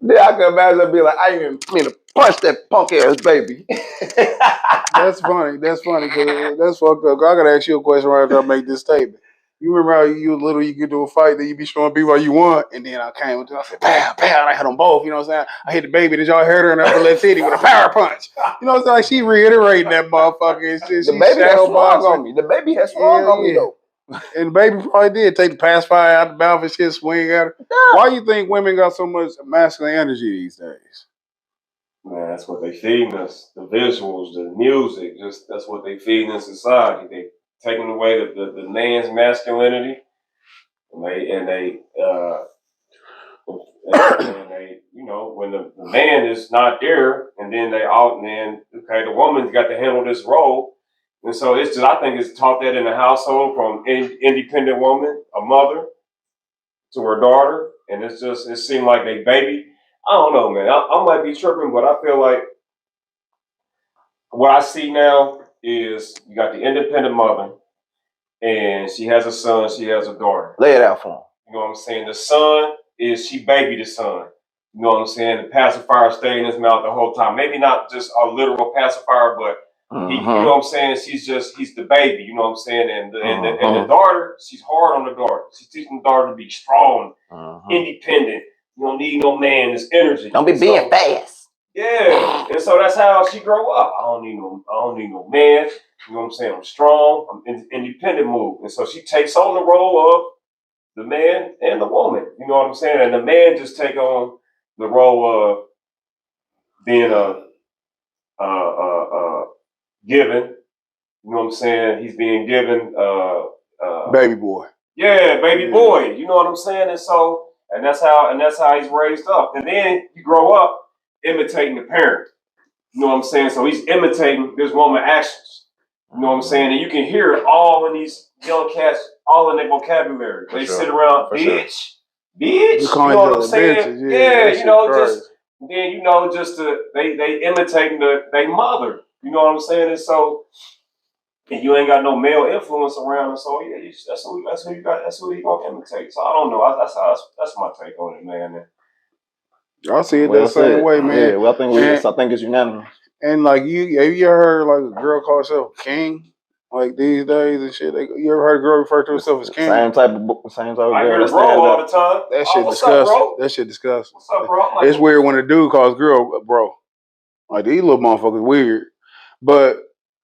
Speaker 4: Then I can imagine her be like, I even mean to punch that punk ass baby.
Speaker 1: That's funny. That's funny because that's fucked up. I gotta ask you a question right after I make this statement. You remember how you was little, you get to a fight, then you be showing people how you won, and then I came and I said, pow, pow, and I hit them both. You know what I'm saying? I hit the baby, then y'all hurt her in the upper left titty with a power punch. You know what I'm saying? Like she reiterating that motherfucker and shit.
Speaker 4: The
Speaker 1: She
Speaker 4: baby had
Speaker 1: shadow
Speaker 4: swung
Speaker 1: boxing.
Speaker 4: on me. The baby had swung on me though.
Speaker 1: And the baby probably did take the pacifier out the mouth and shit, swing at her. Why you think women got so much masculine energy these days?
Speaker 3: Man, that's what they feeding us. The visuals, the music, just that's what they feeding in society. They taking away the man's masculinity, and they, you know, when the man is not there, and then okay, the woman's got to handle this role, and so it's just I think it's taught that in the household from independent woman, a mother, to her daughter, and it seemed like they baby. I don't know, man. I might be tripping, but I feel like what I see now is you got the independent mother, and she has a son, she has a daughter.
Speaker 4: Lay it out for him.
Speaker 3: You know what I'm saying? The son she baby the son. You know what I'm saying? The pacifier stayed in his mouth the whole time. Maybe not just a literal pacifier, but he, you know what I'm saying? He's the baby. You know what I'm saying? And the daughter, she's hard on the daughter. She's teaching the daughter to be strong, independent. You don't need no man. This energy.
Speaker 4: Don't be being fast.
Speaker 3: Yeah, and so that's how she grow up. I don't need no man. You know what I'm saying? I'm strong. I'm independent move, and so she takes on the role of the man and the woman. You know what I'm saying? And the man just take on the role of being given. You know what I'm saying? He's being given
Speaker 1: Baby boy.
Speaker 3: Yeah, baby boy. You know what I'm saying? And that's how he's raised up. And then you grow up imitating the parent. You know what I'm saying? So he's imitating this woman's actions. You know what I'm saying? And you can hear it all in these young cats, all in their vocabulary. They sit around, bitch. You know what I'm saying? Yeah, you know, just then you know, they imitating their mother. You know what I'm saying? And so and you ain't got no male influence around, and so yeah, that's who you got. That's who you gonna imitate. So I don't know. That's my take on it, man.
Speaker 1: I see it the same way, man.
Speaker 4: Yeah, well, I think it's unanimous.
Speaker 1: And like have you ever heard like a girl call herself king? Like these days and shit. You ever heard a girl refer to herself as king?
Speaker 4: Same type of girl.
Speaker 3: I hear bro all the time.
Speaker 1: That shit disgusting. That shit disgusting.
Speaker 3: What's up, bro?
Speaker 1: It's weird when a dude calls girl bro. Like these little motherfuckers weird. But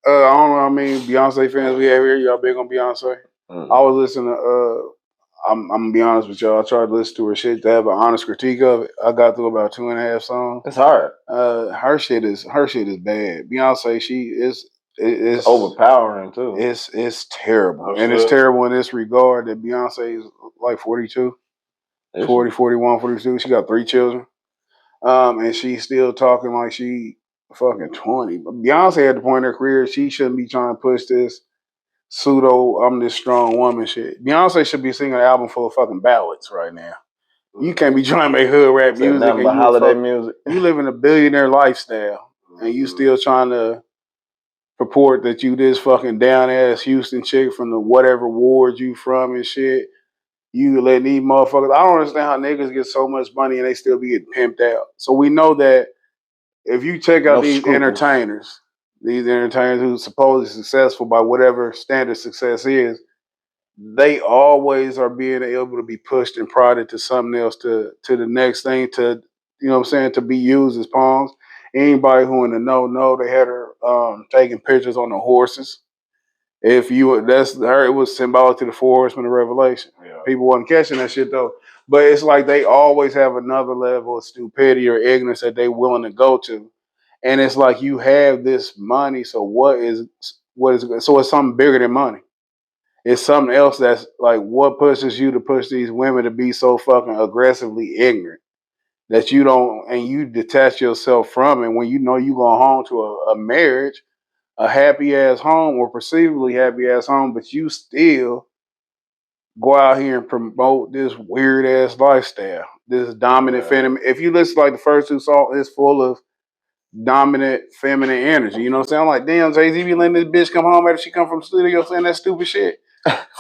Speaker 1: I don't know how many Beyonce fans we have here. Y'all big on Beyonce? I was listening to I'm gonna be honest with y'all. I tried to listen to her shit to have an honest critique of it. I got through about 2.5 songs.
Speaker 4: It's hard.
Speaker 1: Her shit is bad. Beyonce, it's
Speaker 4: overpowering too.
Speaker 1: It's terrible. And it's terrible in this regard that Beyonce is like 42, 40, 41, 42. She got 3 children. And she's still talking like she fucking 20. But Beyonce at the point in her career, she shouldn't be trying to push this pseudo I'm this strong woman shit. Beyonce should be singing an album full of fucking ballads right now. You can't be trying to make hood rap music and
Speaker 4: holiday music.
Speaker 1: You live in a billionaire lifestyle and you still trying to purport that you this fucking down ass Houston chick from the whatever ward you from and shit. You letting these motherfuckers. I don't understand how niggas get so much money and they still be getting pimped out. So we know that if you check out these entertainers who supposedly successful by whatever standard success is, they always are being able to be pushed and prodded to something else, to the next thing, to you know what I'm saying, to be used as pawns. Anybody who in the know, they had her taking pictures on the horses. If you that's her, it was symbolic to the 4 horsemen of Revelation. Yeah. People wasn't catching that shit though. But it's like they always have another level of stupidity or ignorance that they willing to go to. And it's like you have this money, so what is so it's something bigger than money. It's something else that's like what pushes you to push these women to be so fucking aggressively ignorant that you don't and you detach yourself from it when you know you go home to a marriage, a happy ass home or perceivably happy ass home, but you still go out here and promote this weird ass lifestyle, this dominant feminine. If you listen like the first 2 songs, it's full of dominant feminine energy. You know what I'm saying? I'm like, damn, Jay-Z be letting this bitch come home after she come from the studio saying that stupid shit.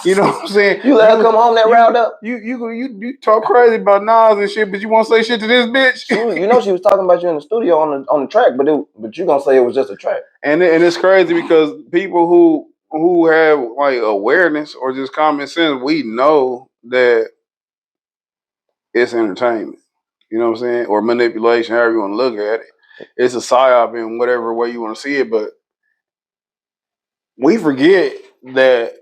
Speaker 1: You know what I'm saying?
Speaker 4: You let her come home that riled up?
Speaker 1: You talk crazy about Nas and shit, but you won't say shit to this bitch.
Speaker 4: You know she was talking about you in the studio on the track, but you gonna say it was just a track.
Speaker 1: And it's crazy because people who have like awareness or just common sense, we know that it's entertainment. You know what I'm saying? Or manipulation, however you want to look at it. It's a psyop in whatever way you want to see it, but we forget that,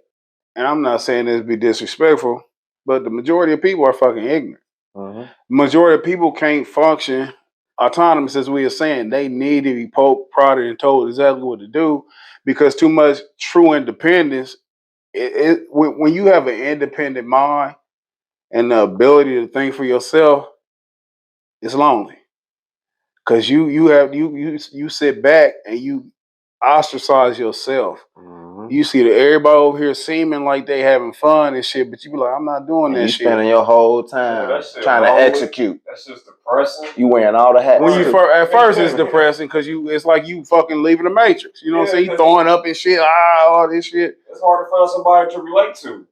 Speaker 1: and I'm not saying this to be disrespectful, but the majority of people are fucking ignorant.
Speaker 4: Mm-hmm.
Speaker 1: Majority of people can't function autonomous, as we are saying. They need to be poked, prodded, and told exactly what to do because too much true independence. When you have an independent mind and the ability to think for yourself, it's lonely because you sit back and you ostracize yourself.
Speaker 4: Mm-hmm.
Speaker 1: You see that everybody over here seeming like they having fun and shit, but you be like, I'm not doing
Speaker 4: and
Speaker 1: that
Speaker 4: you
Speaker 1: shit.
Speaker 4: spending your whole time trying to execute.
Speaker 3: That's just depressing.
Speaker 4: You wearing all the hats.
Speaker 1: When you at first it's depressing because it's like you fucking leaving the Matrix. You know what I'm saying? You throwing up and shit, all this shit.
Speaker 3: It's hard to find somebody to relate to.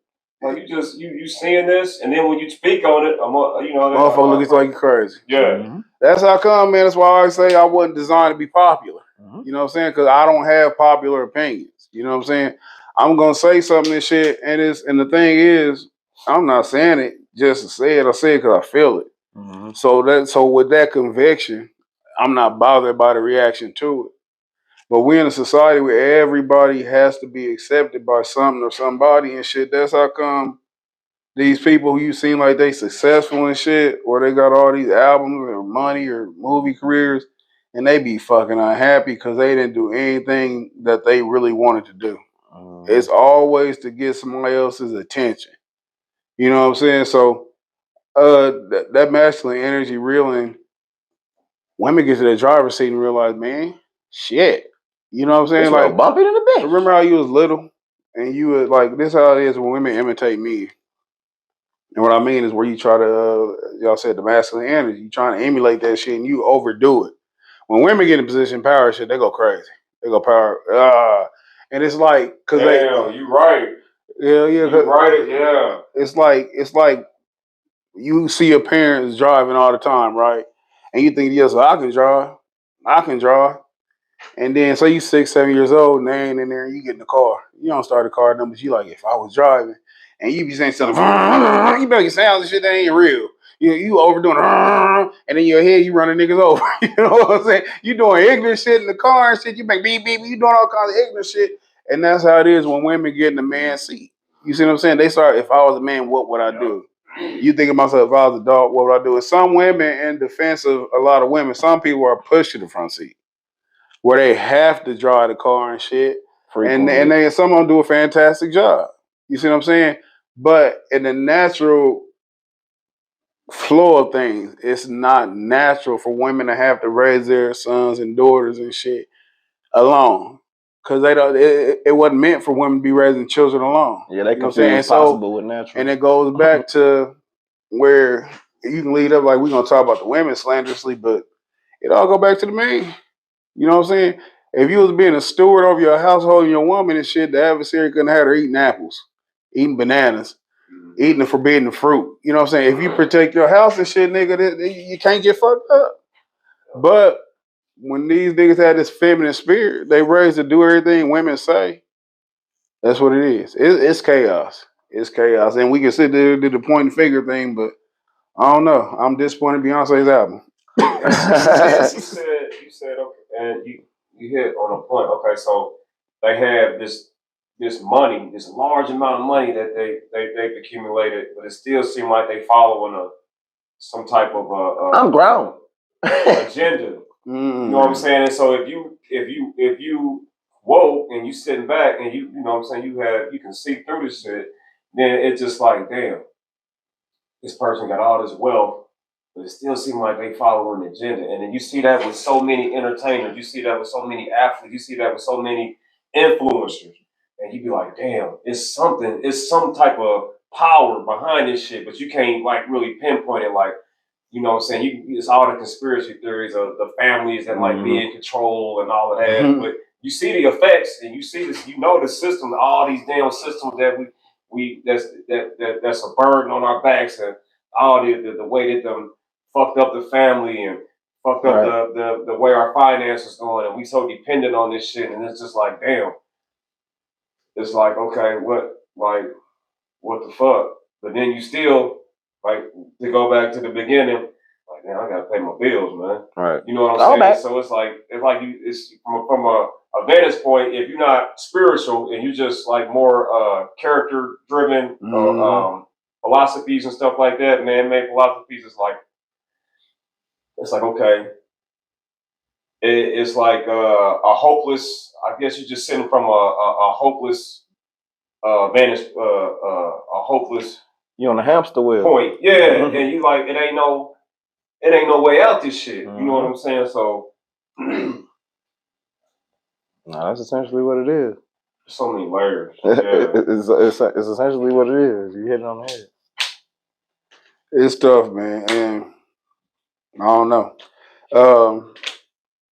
Speaker 3: Like you seeing this, and then when you speak on it,
Speaker 1: motherfucker looking like you crazy.
Speaker 3: Yeah.
Speaker 4: Mm-hmm.
Speaker 1: That's how come, man. That's why I always say I wasn't designed to be popular. Mm-hmm. You know what I'm saying? Because I don't have popular opinions. You know what I'm saying? I'm gonna say something and shit, and the thing is, I'm not saying it just to say it. I say it because I feel it. Mm-hmm. So with that conviction, I'm not bothered by the reaction to it. But we're in a society where everybody has to be accepted by something or somebody and shit. That's how come these people who you seem like they successful and shit, or they got all these albums or money or movie careers, and they be fucking unhappy because they didn't do anything that they really wanted to do. It's always to get somebody else's attention. You know what I'm saying? So that masculine energy reeling, women get to the driver's seat and realize, man, shit. You know what I'm saying?
Speaker 4: It's
Speaker 1: like
Speaker 4: bumpy than a bitch.
Speaker 1: Remember how you was little and you was like, this how it is when women imitate me. And what I mean is where you try to, y'all said the masculine energy, you trying to emulate that shit and you overdo it. When women get in position of power shit, they go crazy. They go power, and it's like, cause
Speaker 3: you right.
Speaker 1: Yeah,
Speaker 3: you right. Yeah.
Speaker 1: It's like you see your parents driving all the time, right? And you think, yes, I can drive. And then, so you 6, 7 years old, and they ain't in there, and you get in the car. You don't start the car numbers. You like, if I was driving, and you be saying something, you making sounds and shit that ain't real. You overdoing it, and in your head, you running niggas over. You know what I'm saying? You doing ignorant shit in the car and shit. You make beep, beep, you doing all kinds of ignorant shit. And that's how it is when women get in the man's seat. You see what I'm saying? They start, if I was a man, what would I do? You think of myself, if I was a dog, what would I do? And some women, in defense of a lot of women, some people are pushed to the front seat, where they have to drive the car and shit. And some of them do a fantastic job. You see what I'm saying? But in the natural flow of things, it's not natural for women to have to raise their sons and daughters and shit alone. Because it wasn't meant for women to be raising children alone.
Speaker 4: Yeah, they confuse possible with natural.
Speaker 1: And it goes back to where you can lead up, like we're going to talk about the women slanderously, but it all go back to the man. You know what I'm saying? If you was being a steward over your household and your woman and shit, the adversary couldn't have her eating apples, eating bananas, eating the forbidden fruit. You know what I'm saying? If you protect your house and shit, nigga, you can't get fucked up. But when these niggas have this feminine spirit, they raised to do everything women say. That's what it is. It's chaos. It's chaos. And we can sit there and do the point and finger thing, but I don't know. I'm disappointed in Beyonce's album.
Speaker 3: You said okay, and you hit on a point. Okay, so they have this money, this large amount of money that they've accumulated, but it still seems like they following some type of
Speaker 4: I'm grown
Speaker 3: agenda. You know what I'm saying? And so if you woke and you sitting back and you know what I'm saying, you can see through this shit, then it's just like, damn, this person got all this wealth, but it still seems like they following an agenda. And then you see that with so many entertainers, you see that with so many athletes, you see that with so many influencers. And you be like, damn, it's some type of power behind this shit, but you can't like really pinpoint it. Like, you know what I'm saying? It's all the conspiracy theories of the families that might be in control and all of that. But you see the effects and you see this, you know the system, all these damn systems that that's a burden on our backs, and all the way that them fucked up the family and fucked up the way our finances going, and we so dependent on this shit, and it's just like, damn. It's like, okay, what the fuck? But then you still, like, to go back to the beginning, like, man, I gotta pay my bills, man.
Speaker 4: Right.
Speaker 3: You know what I'm saying? So it's like it's from a vantage point. If you're not spiritual and you just like more character driven philosophies and stuff like that, man-made philosophies, it's like okay, it's like a hopeless. I guess you're just sitting from a hopeless vantage, a hopeless.
Speaker 4: You on a hamster wheel.
Speaker 3: Point, yeah, and you like it ain't no way out this shit. You know what I'm saying? So,
Speaker 4: no, that's essentially what it is.
Speaker 3: So many layers.
Speaker 4: Yeah. it's essentially what it is. You hit it on the head.
Speaker 1: It's tough, man, and I don't know.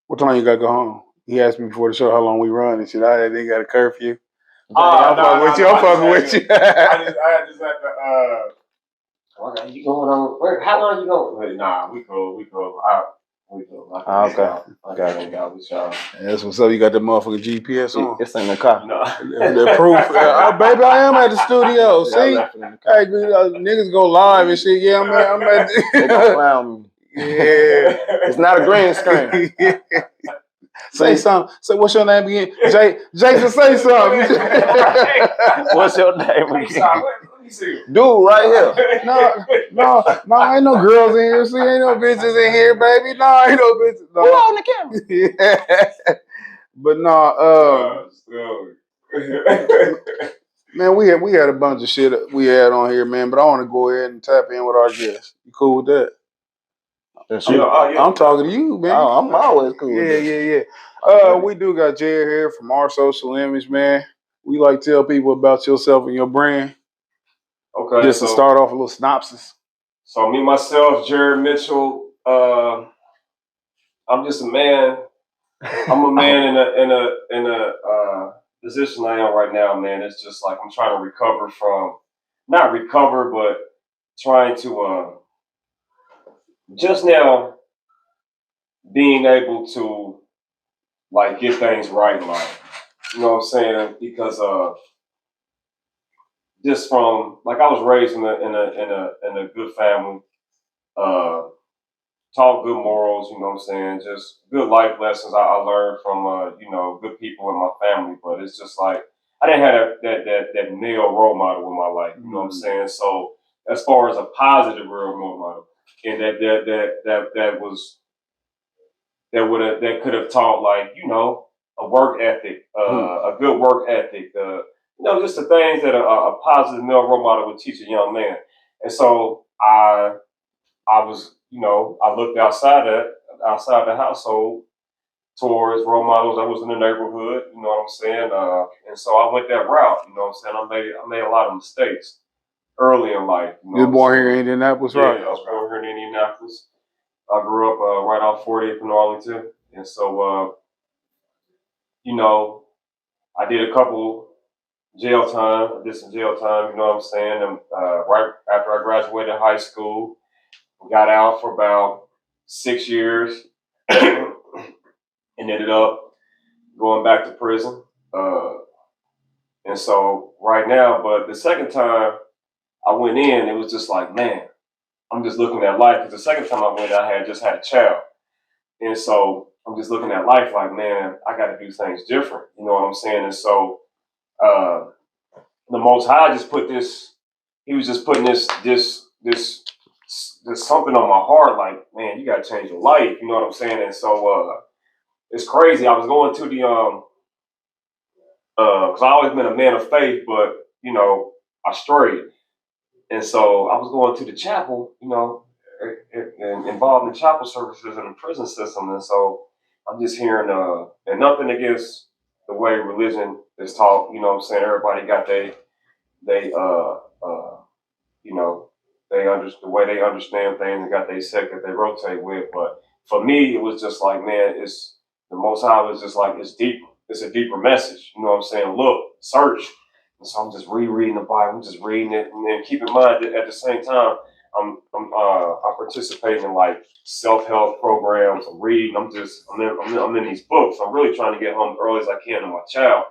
Speaker 1: What time you gotta go home? He asked me before the show how long we run and shit. They got a curfew. I'm fucking with you.
Speaker 3: I just had to. Okay, you going on? Where? How long you going? Nah, we cool. We cool.
Speaker 4: Okay.
Speaker 3: Got with y'all.
Speaker 1: That's what's up. You got the motherfucking GPS on.
Speaker 4: It's in the car.
Speaker 3: No.
Speaker 1: The proof. Oh, baby, I am at the studio. See? Hey, niggas go live and shit. Yeah, I'm at
Speaker 4: They gonna clown me.
Speaker 1: Yeah.
Speaker 4: It's not a green screen.
Speaker 1: Say something. Say what's your name again? Jason, say something.
Speaker 4: What's your name again?
Speaker 3: Let me see.
Speaker 4: Dude, right here.
Speaker 1: No, ain't no girls in here. See, ain't no bitches in here, baby. No, ain't no bitches. No.
Speaker 4: Who on the camera?
Speaker 1: Yeah. But no, man, we had a bunch of shit we had on here, man. But I want to go ahead and tap in with our guests. You cool with that? I'm talking to you, man.
Speaker 4: Oh, I'm always cool.
Speaker 1: Yeah. We do got Jared here from Our Social Image, man. We like to tell people about yourself and your brand.
Speaker 3: Okay.
Speaker 1: Just to start off a little synopsis.
Speaker 3: So me, myself, Jared Mitchell, I'm just a man. I'm a man in a position I am right now, man. It's just like I'm trying to recover from, not recover, but trying to just now being able to like get things right in life. You know what I'm saying? Because just from like I was raised in a good family, taught good morals. You know what I'm saying? Just good life lessons I learned from good people in my family. But it's just like I didn't have that male role model in my life. You know what I'm saying? So as far as a positive role model, and that could have taught like a work ethic, a good work ethic, just the things that a positive male role model would teach a young man. And so I was, I looked outside the household towards role models that was in the neighborhood. You know what I'm saying? And so I went that route. You know what I'm saying? I made a lot of mistakes early in life. You
Speaker 1: were born here in Indianapolis, right?
Speaker 3: Yeah, I was born here in Indianapolis. I grew up right off 40th in Arlington. And so, I did a couple jail time. I did some jail time, you know what I'm saying? And right after I graduated high school, got out for about 6 years and ended up going back to prison. And so right now, but the second time I went in, it was just like, man, I'm just looking at life. Because the second time I went, I had just had a child. And so I'm just looking at life like, man, I got to do things different. You know what I'm saying? And so the Most High just put this, he was just putting this something on my heart like, man, you got to change your life. You know what I'm saying? And so it's crazy. I was going to the, because I always been a man of faith, but, I strayed. And so I was going to the chapel, and involved in chapel services in the prison system. And so I'm just hearing, and nothing against the way religion is taught, you know what I'm saying? Everybody got the way they understand things and got their sect that they rotate with. But for me, it was just like, man, it's the Most High was just like, it's deeper. It's a deeper message. You know what I'm saying? Look, search. And so I'm just rereading the Bible. I'm just reading it, and then keep in mind that at the same time, I'm participating in like self-help programs. I'm reading. I'm in these books. I'm really trying to get home as early as I can to my child.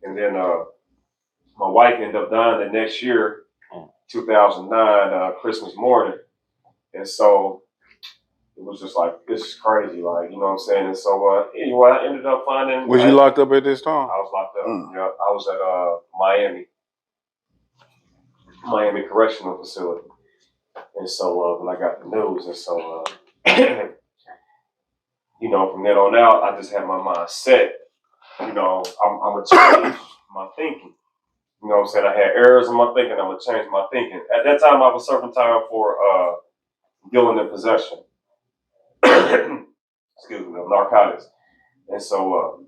Speaker 3: And then my wife ended up dying the next year, 2009, Christmas morning. And so it was just like, this is crazy, like, you know what I'm saying? And so anyway, I ended up finding.
Speaker 1: Was you locked up at this time?
Speaker 3: I was locked up. Yeah, I was at Miami Correctional Facility. And so when I got the news, and so you know, from then on out, I just had my mind set. You know, I'm gonna change my thinking. You know what I'm saying? I had errors in my thinking. I'm gonna change my thinking. At that time, I was serving time for dealing in possession. Excuse me, of narcotics. And so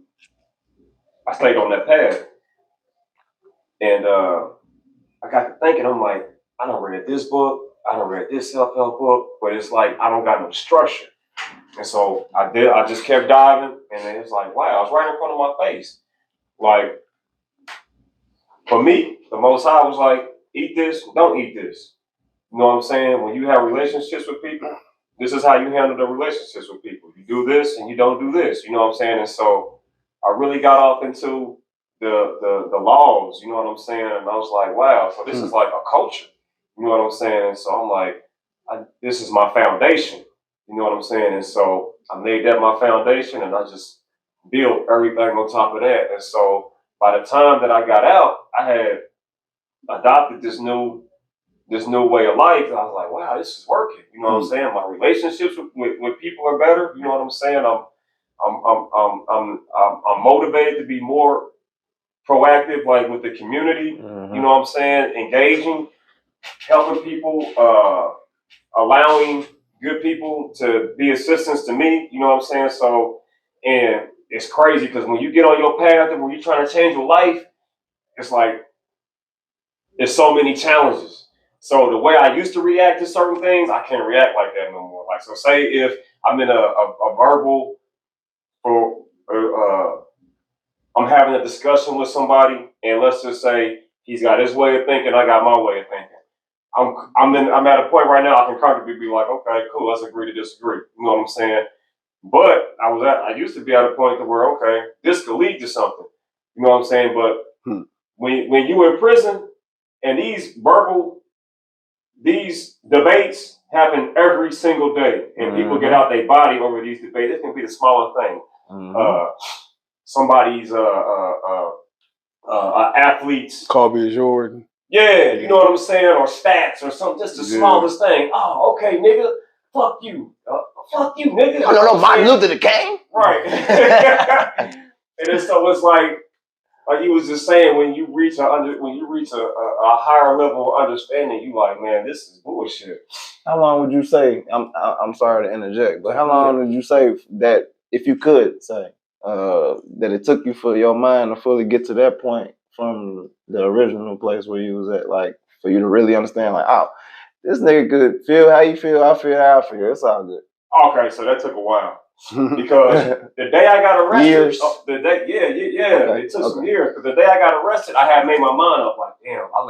Speaker 3: I stayed on that path. And I got to thinking, I'm like, I done read this book, I done read this self-help book, but it's like I don't got no structure. And so I just kept diving, and then it's like, wow, it's right in front of my face. Like, for me, the Most High was like, eat this, don't eat this. You know what I'm saying? When you have relationships with people, this is how you handle the relationships with people. You do this and you don't do this. You know what I'm saying? And so I really got off into the laws. You know what I'm saying? And I was like, wow. So this is like a culture. You know what I'm saying? And so I'm like, this is my foundation. You know what I'm saying? And so I made that my foundation, and I just built everything on top of that. And so by the time that I got out, I had adopted this new way of life. And I was like, wow, this is working. You know what I'm saying? My relationships with people are better. You know what I'm saying? I'm motivated to be more proactive, like with the community.
Speaker 4: Mm-hmm.
Speaker 3: You know what I'm saying? Engaging, helping people, allowing good people to be assistants to me. You know what I'm saying? So, and it's crazy because when you get on your path and when you're trying to change your life, it's like there's so many challenges. So the way I used to react to certain things, I can't react like that no more. Like, so say if I'm in a verbal or I'm having a discussion with somebody, and let's just say he's got his way of thinking, I got my way of thinking. I'm at a point right now I can comfortably be like, okay, cool, let's agree to disagree. You know what I'm saying? But I used to be at a point to where, okay, this could lead to something. You know what I'm saying? But when you in prison and these debates happen every single day, and people get out their body over these debates. It can be the smallest thing. Somebody's athletes.
Speaker 1: Kobe Jordan.
Speaker 3: Yeah, you know what I'm saying? Or stats or something, just the smallest thing. Oh, okay, nigga. Fuck you. Fuck you, nigga.
Speaker 4: You don't know Martin Luther King?
Speaker 3: Right. And then so it's like you was just saying, when you reach a higher level of understanding, you like, man, this is bullshit.
Speaker 4: How long would you say? I'm sorry to interject, but how long would you say that, if you could say, that it took you for your mind to fully get to that point from the original place where you was at, like for you to really understand, like, oh, this nigga could feel how you feel, I feel how I feel. It's all good.
Speaker 3: Okay, so that took a while. Because the day I got arrested,
Speaker 4: years.
Speaker 3: It took some years. Because the day I got arrested, I had made my mind up, like, damn, I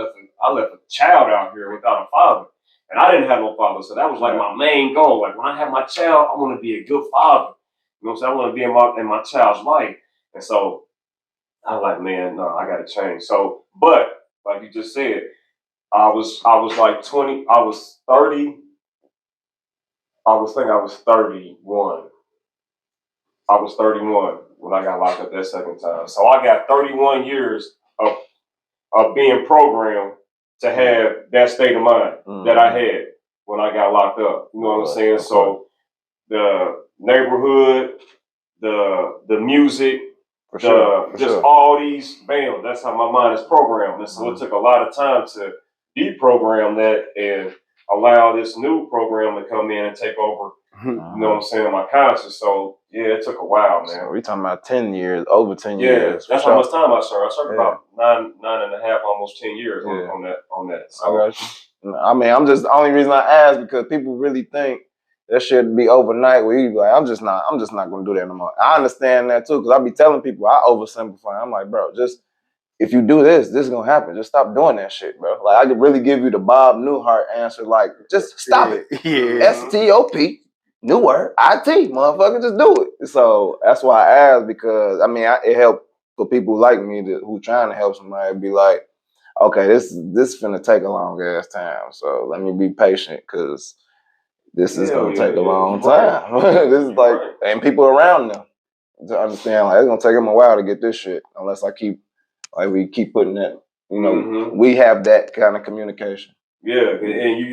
Speaker 3: left a child out here without a father, and I didn't have no father, so that was like my main goal. Like, when I have my child, I want to be a good father. You know what I'm saying? I want to be in my child's life, and so I was like, man, no, I got to change. So, but like you just said, I was like 20. I was 30. I was 31. I was 31 when I got locked up that second time. So I got 31 years of being programmed to have that state of mind that I had when I got locked up. You know what I'm saying? So the neighborhood, the music, all these, bam, that's how my mind is programmed. And so it took a lot of time to deprogram that and allow this new program to come in and take over. You know what I'm saying? My conscience. So yeah, it took a while, man.
Speaker 4: So we talking about 10 years, over 10 years.
Speaker 3: That's how much time I served. I served about 9.5, almost 10 years on that. So.
Speaker 4: I got you. I mean, the only reason I ask, because people really think that should be overnight, where you be like, I'm just not gonna do that no more. I understand that too, because I be telling people I oversimplify. I'm like, bro, just if you do this, this is gonna happen. Just stop doing that shit, bro. Like I could really give you the Bob Newhart answer. Like just stop it.
Speaker 1: Yeah.
Speaker 4: STOP. New word. IT. Motherfucker, just do it. So that's why I asked because I mean it helped for people like me who trying to help somebody be like, okay, this finna take a long ass time. So let me be patient because this is gonna take a long time. This is like and people around them to understand like it's gonna take them a while to get this shit unless we keep putting that, we have that kind of communication.
Speaker 3: Yeah, and you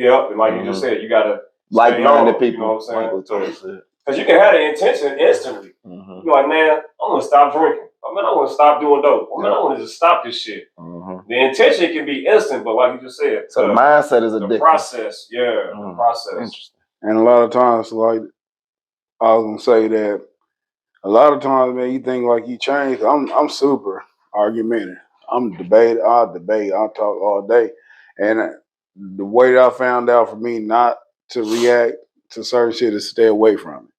Speaker 3: just said, you gotta
Speaker 4: like-minded people.
Speaker 3: You know what I'm saying? Because you can have the intention instantly. You're like, man, I want to stop drinking. I mean, I want to stop doing dope. I mean, I want to just stop this shit. The intention can be instant, but like you just said,
Speaker 4: so the mindset is
Speaker 3: the process. Yeah, the process.
Speaker 4: Interesting.
Speaker 1: And a lot of times, like I was gonna say that a lot of times, man, you think like you change. I'm super argumentative. I'll debate, I'll talk all day. And the way that I found out for me not to react to certain shit is stay away from it.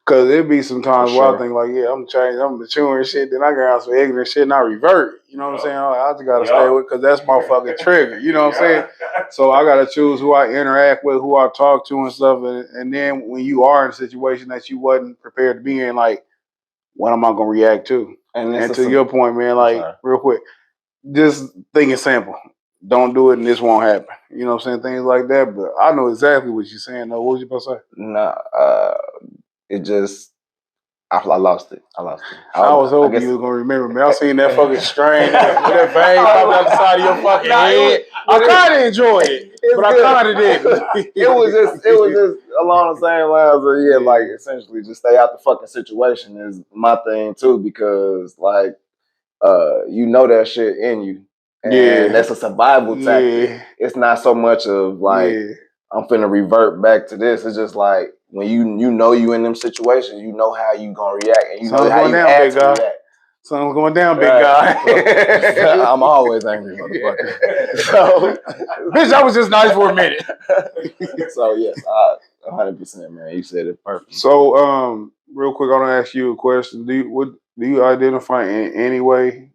Speaker 1: Cause it be some times where I think like, yeah, I'm changing, I'm maturing shit, then I get out some ignorant shit and I revert. You know what I'm saying? I just gotta stay with because that's my fucking trigger. You know what I'm saying? So I gotta choose who I interact with, who I talk to and stuff. And then when you are in a situation that you wasn't prepared to be in, like, what am I gonna react to? And to your point, man, like real quick, just think it's simple. Don't do it and this won't happen. You know what I'm saying? Things like that. But I know exactly what you're saying though. What was you about to say?
Speaker 4: Nah, it just I lost it. I
Speaker 1: was hoping you were gonna remember me. I seen that fucking strain, that vein popping out the side of your fucking head. I kind of enjoyed it, but I kind of didn't.
Speaker 4: it was just along the same lines of like essentially just stay out the fucking situation is my thing too because like you know that shit in you. And that's a survival tactic.
Speaker 1: Yeah.
Speaker 4: It's not so much of like I'm finna revert back to this. It's just like when you know you in them situations, you know how you gonna react and you know how you have to react.
Speaker 1: Sun's going down, big guy.
Speaker 4: I'm always angry, motherfucker. So,
Speaker 1: bitch, I was just nice for a minute.
Speaker 4: So yes, 100%, man. You said it perfect.
Speaker 1: So, real quick, I want to ask you a question. Do you identify in any way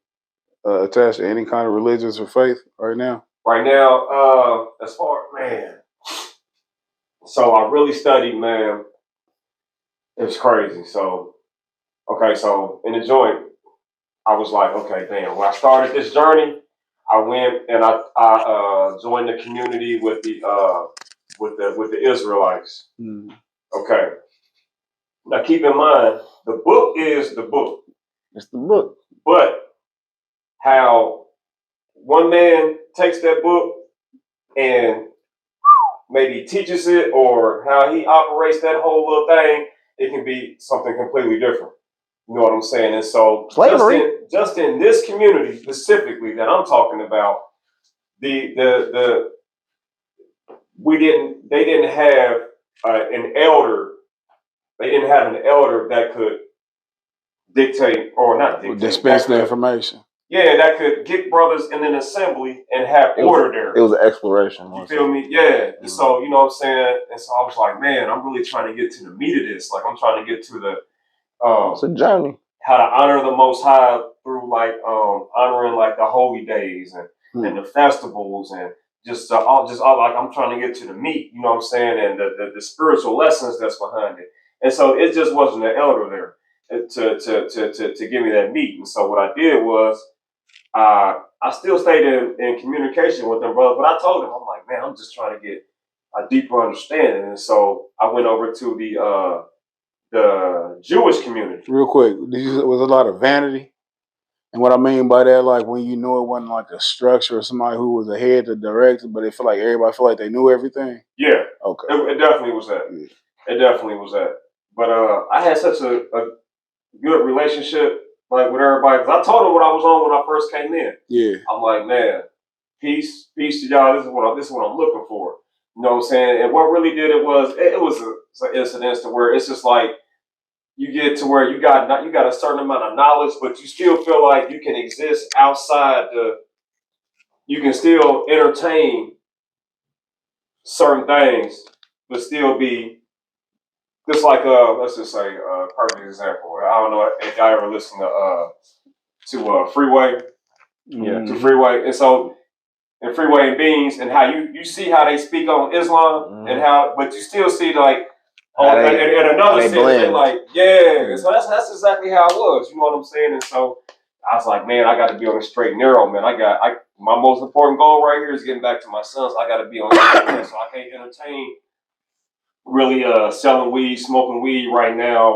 Speaker 1: attached to any kind of religions or faith right now?
Speaker 3: Right now, as far man. So I really studied, man. It's crazy. So, okay, so in the joint, I was like, okay, damn. When I started this journey, I went and I joined the community with the Israelites. Okay. Now keep in mind, the book is the book.
Speaker 4: It's the book.
Speaker 3: But how one man takes that book and maybe teaches it or how he operates that whole little thing, it can be something completely different. You know what I'm saying? And so just in this community specifically that I'm talking about, they didn't have an elder. They didn't have an elder that could dictate or not dictate.
Speaker 1: Dispense the information.
Speaker 3: Yeah, that could get brothers in an assembly and have order there.
Speaker 4: It was an exploration.
Speaker 3: You feel me? Yeah. And so, you know what I'm saying? And so I was like, man, I'm really trying to get to the meat of this. Like, I'm trying to get to the
Speaker 4: it's a journey.
Speaker 3: How to honor the Most High through like honoring like the holy days and the festivals and just all like I'm trying to get to the meat, you know what I'm saying, and the spiritual lessons that's behind it. And so it just wasn't an elder there to give me that meat. And so what I did was I still stayed in communication with them, brother, but I told them, I'm like, man, I'm just trying to get a deeper understanding. And so I went over to the Jewish community.
Speaker 1: Real quick, was a lot of vanity. And what I mean by that, like when you know it wasn't like a structure or somebody who was ahead to direct it, but it felt like everybody felt like they knew everything.
Speaker 3: Yeah.
Speaker 1: Okay.
Speaker 3: It definitely was that. Yeah. It definitely was that. But I had such a good relationship like with everybody. Because I told them what I was on when I first came in.
Speaker 1: Yeah.
Speaker 3: I'm like, man, peace to y'all. This is what I'm looking for. You know what I'm saying? And what really did it was an incident to where it's just like you get to where you got a certain amount of knowledge, but you still feel like you can exist outside you can still entertain certain things, but still be just like let's just say perfect example. I don't know if y'all ever listen to Freeway. to Freeway. And so, and Freeway and Beans, and how you see how they speak on Islam and how, but you still see like, in another sense, they like, and so that's exactly how it was. You know what I'm saying? And so I was like, man, I got to be on the straight and narrow, man. My most important goal right here is getting back to my sons. I got to be on the straight and narrow, so I can't entertain really selling weed, smoking weed right now,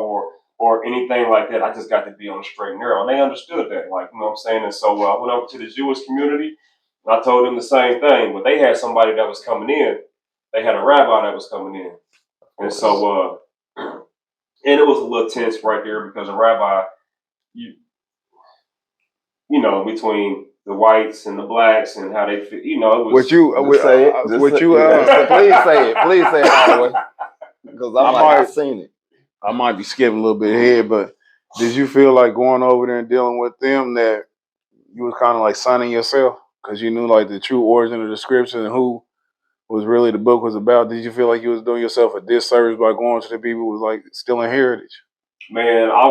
Speaker 3: or anything like that. I just got to be on the straight and narrow, and they understood that, like, you know what I'm saying. And so I went over to the Jewish community. I told them the same thing, but they had somebody that was coming in. They had a rabbi that was coming in. And so, and it was a little tense right there because a rabbi, you know, between the whites and the blacks and how they fit, you know, it was.
Speaker 4: Please say it. Please say it all the way. Because I've seen it.
Speaker 1: I might be skipping a little bit ahead, but did you feel like going over there and dealing with them that you was kind of like sunning yourself because you knew like the true origin of the scripture and who was really the book was about? Did you feel like you was doing yourself a disservice by going to the people who was like stealing heritage?
Speaker 3: Man, I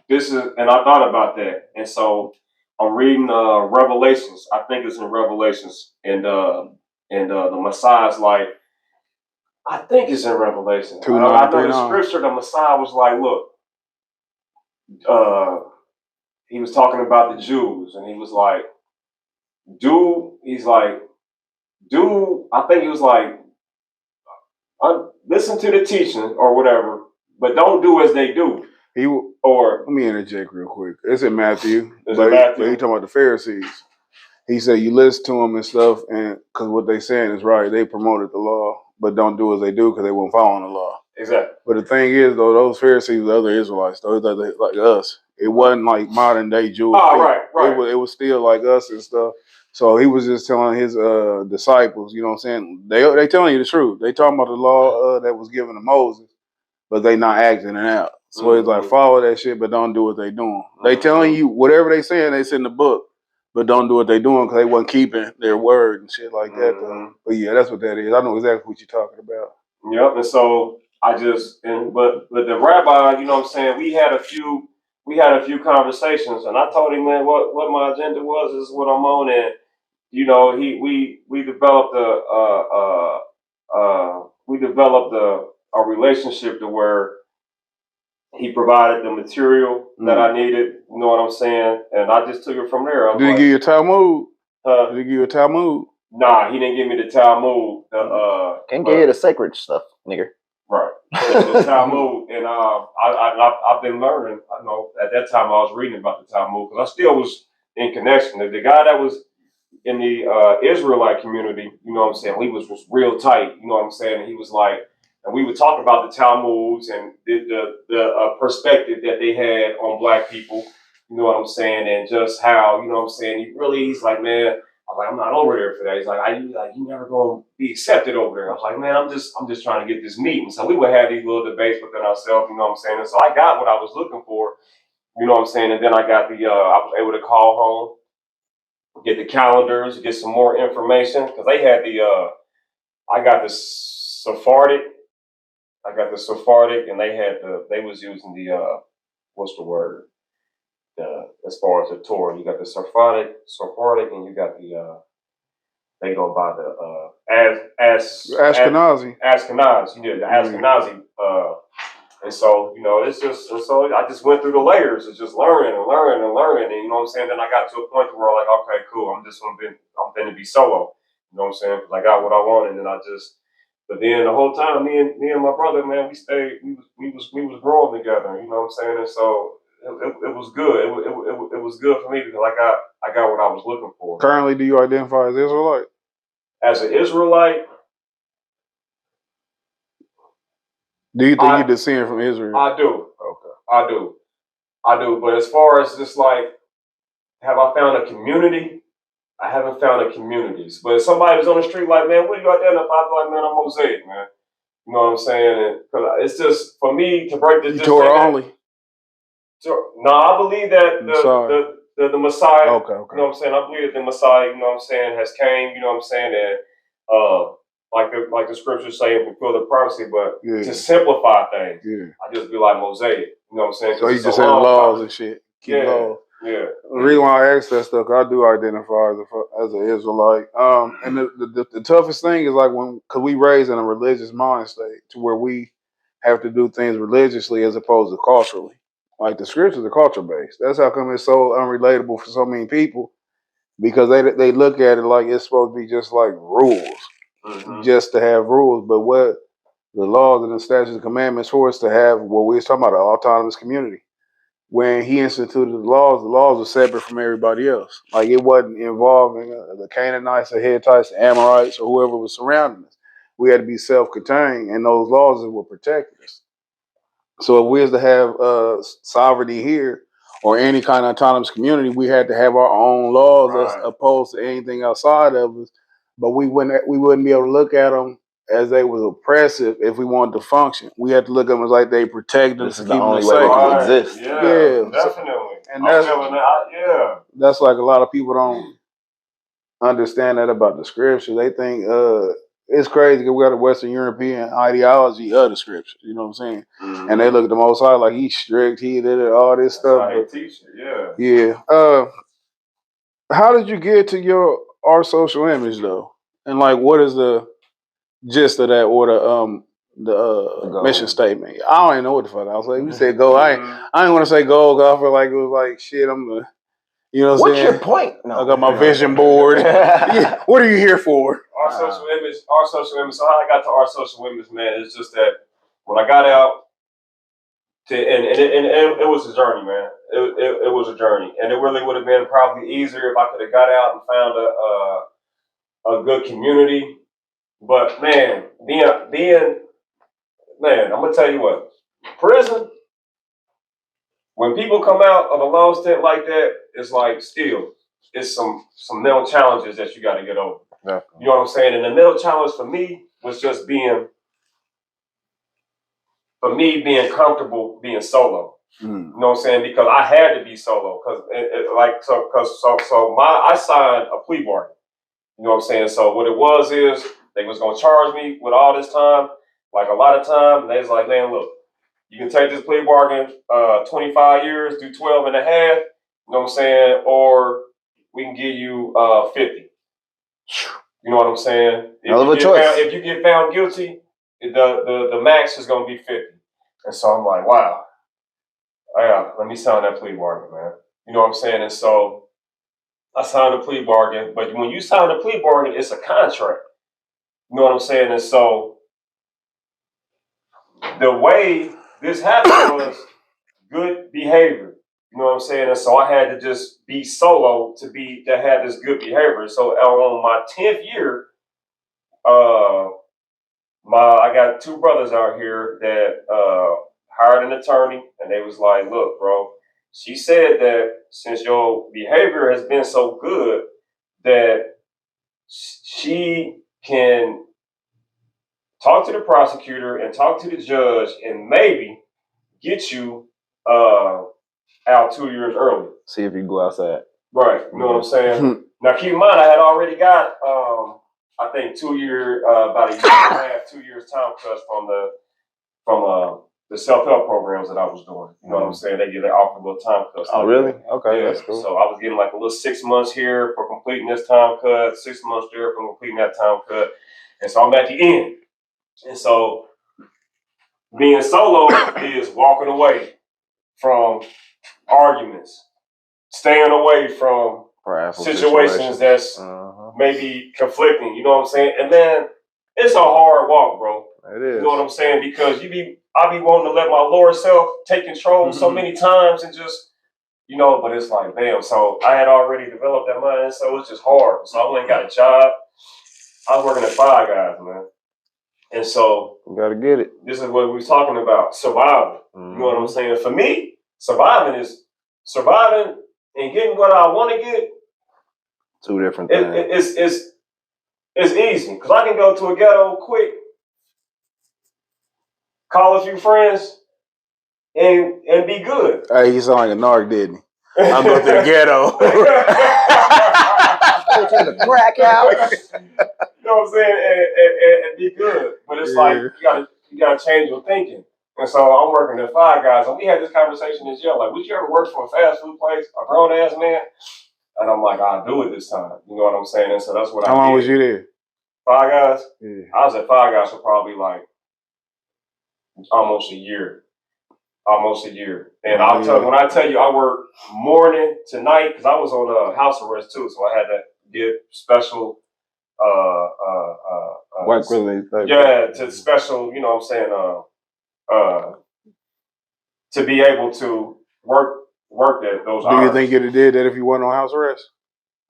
Speaker 3: thought about that. And so I'm reading Revelations. I think it's in Revelations. And the Messiah's like, I think it's in Revelation. I know the scripture, the Messiah was like, look, he was talking about the Jews, and he was like, I think he was like, listen to the teaching or whatever, but don't do as they do. Let
Speaker 1: me interject real quick. It's in Matthew.
Speaker 3: But
Speaker 1: he talking about the Pharisees. He said you listen to them and stuff, and because what they saying is right. They promoted the law, but don't do as they do because they won't follow the law.
Speaker 3: Exactly.
Speaker 1: But the thing is, though, those Pharisees were other Israelites, though, like us. It wasn't like modern day Jewish.
Speaker 3: Right.
Speaker 1: It was still like us and stuff. So he was just telling his disciples, you know what I'm saying? They telling you the truth. They talking about the law that was given to Moses, but they not acting it out. So it's like follow that shit, but don't do what they doing. They telling you whatever they saying, they in the book, but don't do what they doing because they wasn't keeping their word and shit like that. Though. But yeah, that's what that is. I know exactly what you're talking about.
Speaker 3: Yep. And so but the rabbi, you know what I'm saying? We had a few conversations, and I told him, man, what my agenda was is what I'm on, and you know, we developed a relationship to where he provided the material that I needed. You know what I'm saying? And I just took it from there.
Speaker 1: Did he give you a Talmud? Did he give you a Talmud?
Speaker 3: Nah, he didn't give me the Talmud.
Speaker 4: Can't give you the sacred stuff, nigga.
Speaker 3: Right. The Talmud, and I've been learning. I know at that time I was reading about the Talmud because I still was in connection. The guy that was in the Israelite community, you know what I'm saying, we was real tight. You know what I'm saying, and he was like, and we would talk about the Talmuds and the perspective that they had on black people. You know what I'm saying, and just how, you know what I'm saying. He's like, man. I'm like, I'm not over there for that. He's like, you never gonna be accepted over there. I was like, man, I'm just trying to get this meeting. So we would have these little debates within ourselves, you know what I'm saying? And so I got what I was looking for, you know what I'm saying? And then I got I was able to call home, get the calendars, get some more information. Cause they had I got the Sephardic, and they was using what's the word? As far as the Torah, you got the Sephardic, and you got the they go by the
Speaker 1: Ashkenazi.
Speaker 3: Ashkenazi, the Ashkenazi. And so, you know, so I just went through the layers of just learning, and you know what I'm saying. Then I got to a point where I'm like, okay, cool, I'm going to be solo, you know what I'm saying, because I got what I wanted, and but then the whole time, me and my brother, man, we was growing together, you know what I'm saying, and so. It was good. It was good for me because I got what I was looking for.
Speaker 1: Currently, do you identify as Israelite?
Speaker 3: As an Israelite?
Speaker 1: Do you think you're descended from Israel?
Speaker 3: I do.
Speaker 1: Okay.
Speaker 3: I do. But as far as just like, have I found a community? I haven't found a community. But if somebody was on the street like, man, what do you identify? I'd be like, man, I'm Mosaic, man. You know what I'm saying? And it's just, for me to break this.
Speaker 1: You Torah only?
Speaker 3: No, I believe that the Messiah,
Speaker 1: okay.
Speaker 3: You know what I'm saying? I believe that the Messiah, you know what I'm saying, has came, you know what I'm saying, and like the scriptures say, fulfill the prophecy, but to simplify things, I just be like Mosaic, you know what I'm saying?
Speaker 1: So you just saying laws and shit. Keep laws.
Speaker 3: Yeah.
Speaker 1: The reason why I ask that stuff, 'cause I do identify as an Israelite. And the toughest thing is like because we raised in a religious mind state to where we have to do things religiously as opposed to culturally. Like the scriptures are culture based. That's how come it's so unrelatable for so many people because they look at it like it's supposed to be just like rules, just to have rules. But what the laws and the statutes and commandments for us to have what we was talking about, an autonomous community. When he instituted the laws were separate from everybody else. Like it wasn't involving the Canaanites, the Hittites, the Amorites, or whoever was surrounding us. We had to be self-contained, and those laws that were protecting us. So if we was to have sovereignty here or any kind of autonomous community, we had to have our own laws as opposed to anything outside of us. But we wouldn't be able to look at them as they was oppressive if we wanted to function. We had to look at them as like they protected us.
Speaker 4: This is the only way we can exist.
Speaker 3: Yeah, definitely.
Speaker 1: And that's like a lot of people don't understand that about the scripture. They think it's crazy because we got a Western European ideology of the scripture. You know what I'm saying? Mm-hmm. And they look at the Most High like he's strict. He did it, all this stuff.
Speaker 3: But, teach it,
Speaker 1: yeah. How did you get to our social image though? And like, what is the gist of that or the mission statement? I don't even know what the fuck I was like. We said go. I didn't want to say go because I feel like it was like shit. I'm the. You know what I'm saying?
Speaker 4: What's your point? No.
Speaker 1: I got my vision board. Yeah, what are you here for?
Speaker 3: Our social image. So how I got to our social image, man, is just that when I got out, and it was a journey, man. It was a journey, and it really would have been probably easier if I could have got out and found a good community. But man, man, I'm gonna tell you what, prison. When people come out of a long stint like that, it's like it's some mental challenges that you got to get over. Yeah. You know what I'm saying? And the mental challenge for me was just being comfortable being solo. You know what I'm saying? Because I had to be solo because I signed a plea bargain. You know what I'm saying? So what it was is they was gonna charge me with all this time, like a lot of time. And they was like, man, look. You can take this plea bargain 25 years, do 12 and a half, you know what I'm saying? Or we can give you 50. You know what I'm saying? If you get found guilty, the max is going to be 50. And so I'm like, wow. Let me sign that plea bargain, man. You know what I'm saying? And so I signed a plea bargain. But when you sign a plea bargain, it's a contract. You know what I'm saying? And so the way this happened was good behavior. You know what I'm saying? And so I had to just be solo to have this good behavior. So on my 10th year, I got two brothers out here that hired an attorney, and they was like, look, bro, she said that since your behavior has been so good that she can talk to the prosecutor and talk to the judge and maybe get you out 2 years early.
Speaker 4: See if you go outside.
Speaker 3: Right. You know what I'm saying? Now, keep in mind, I had already got, I think, about a year and a half, 2 years time cuts from the self-help programs that I was doing. You know what I'm saying? They offer a little time cuts.
Speaker 4: Oh, really? Okay,
Speaker 3: yeah.
Speaker 4: That's cool.
Speaker 3: So I was getting like a little 6 months here for completing this time cut, 6 months there for completing that time cut. And so I'm at the end. And so being solo is walking away from arguments, staying away from situations that's maybe conflicting, you know what I'm saying? And then it's a hard walk, bro.
Speaker 1: It is.
Speaker 3: You know what I'm saying? Because I be wanting to let my lower self take control so many times and just, you know, but it's like, damn. So I had already developed that mind, so it's just hard. So I went and got a job. I was working at Five Guys, man. And so
Speaker 4: you gotta get it.
Speaker 3: This is what we was talking about, surviving. You know what I'm saying? For me, surviving and getting what I want to get.
Speaker 4: Two different things.
Speaker 3: It's easy because I can go to a ghetto quick, call a few friends, and be good.
Speaker 1: Hey, he sound like a narc, didn't he? I'll go to the ghetto.
Speaker 4: Go to the crack house.
Speaker 3: You know what I'm saying? And be good. But it's like you gotta change your thinking. And so I'm working at Five Guys, and we had this conversation in jail. Like, would you ever work for a fast food place, a grown ass man? And I'm like, I'll do it this time. You know what I'm saying? And so that's what I did.
Speaker 1: How long was you there?
Speaker 3: Five Guys?
Speaker 1: Yeah.
Speaker 3: I was at Five Guys for probably like almost a year. And when I tell you I work morning to night, because I was on house arrest too, so I had to get special
Speaker 4: Work release.
Speaker 3: to special, you know what I'm saying, to be able to work those hours.
Speaker 1: Do you think you'd have did that if you weren't on house arrest?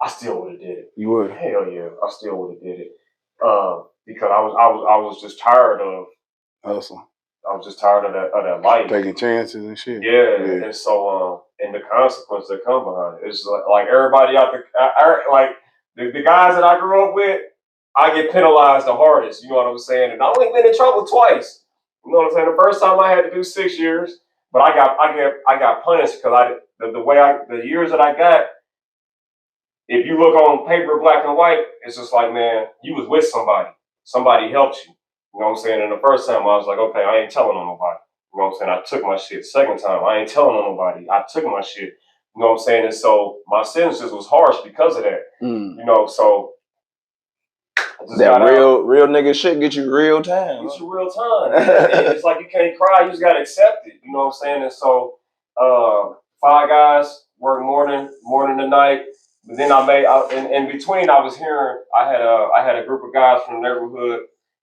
Speaker 3: I still would have did it.
Speaker 1: You would?
Speaker 3: Hell yeah, I still would have did it. Because I was just tired of
Speaker 1: hustle.
Speaker 3: I was just tired of that life.
Speaker 1: Taking chances and shit.
Speaker 3: Yeah. And so and the consequences that come behind it. It's like everybody out there, like the guys that I grew up with, I get penalized the hardest, you know what I'm saying? And I only been in trouble twice. You know what I'm saying? The first time I had to do 6 years, but I got punished because the years that I got, if you look on paper black and white, it's just like, man, you was with somebody. Somebody helped you. You know what I'm saying? And the first time I was like, okay, I ain't telling on nobody. You know what I'm saying? I took my shit. Second time, I ain't telling on nobody. I took my shit. You know what I'm saying? And so my sentences was harsh because of that. You know, so
Speaker 4: that real nigga shit get you real time.
Speaker 3: Get you real time. It's like you can't cry, you just gotta accept it. You know what I'm saying? And so Five Guys work morning to night. But then in between I was hearing I had a group of guys from the neighborhood.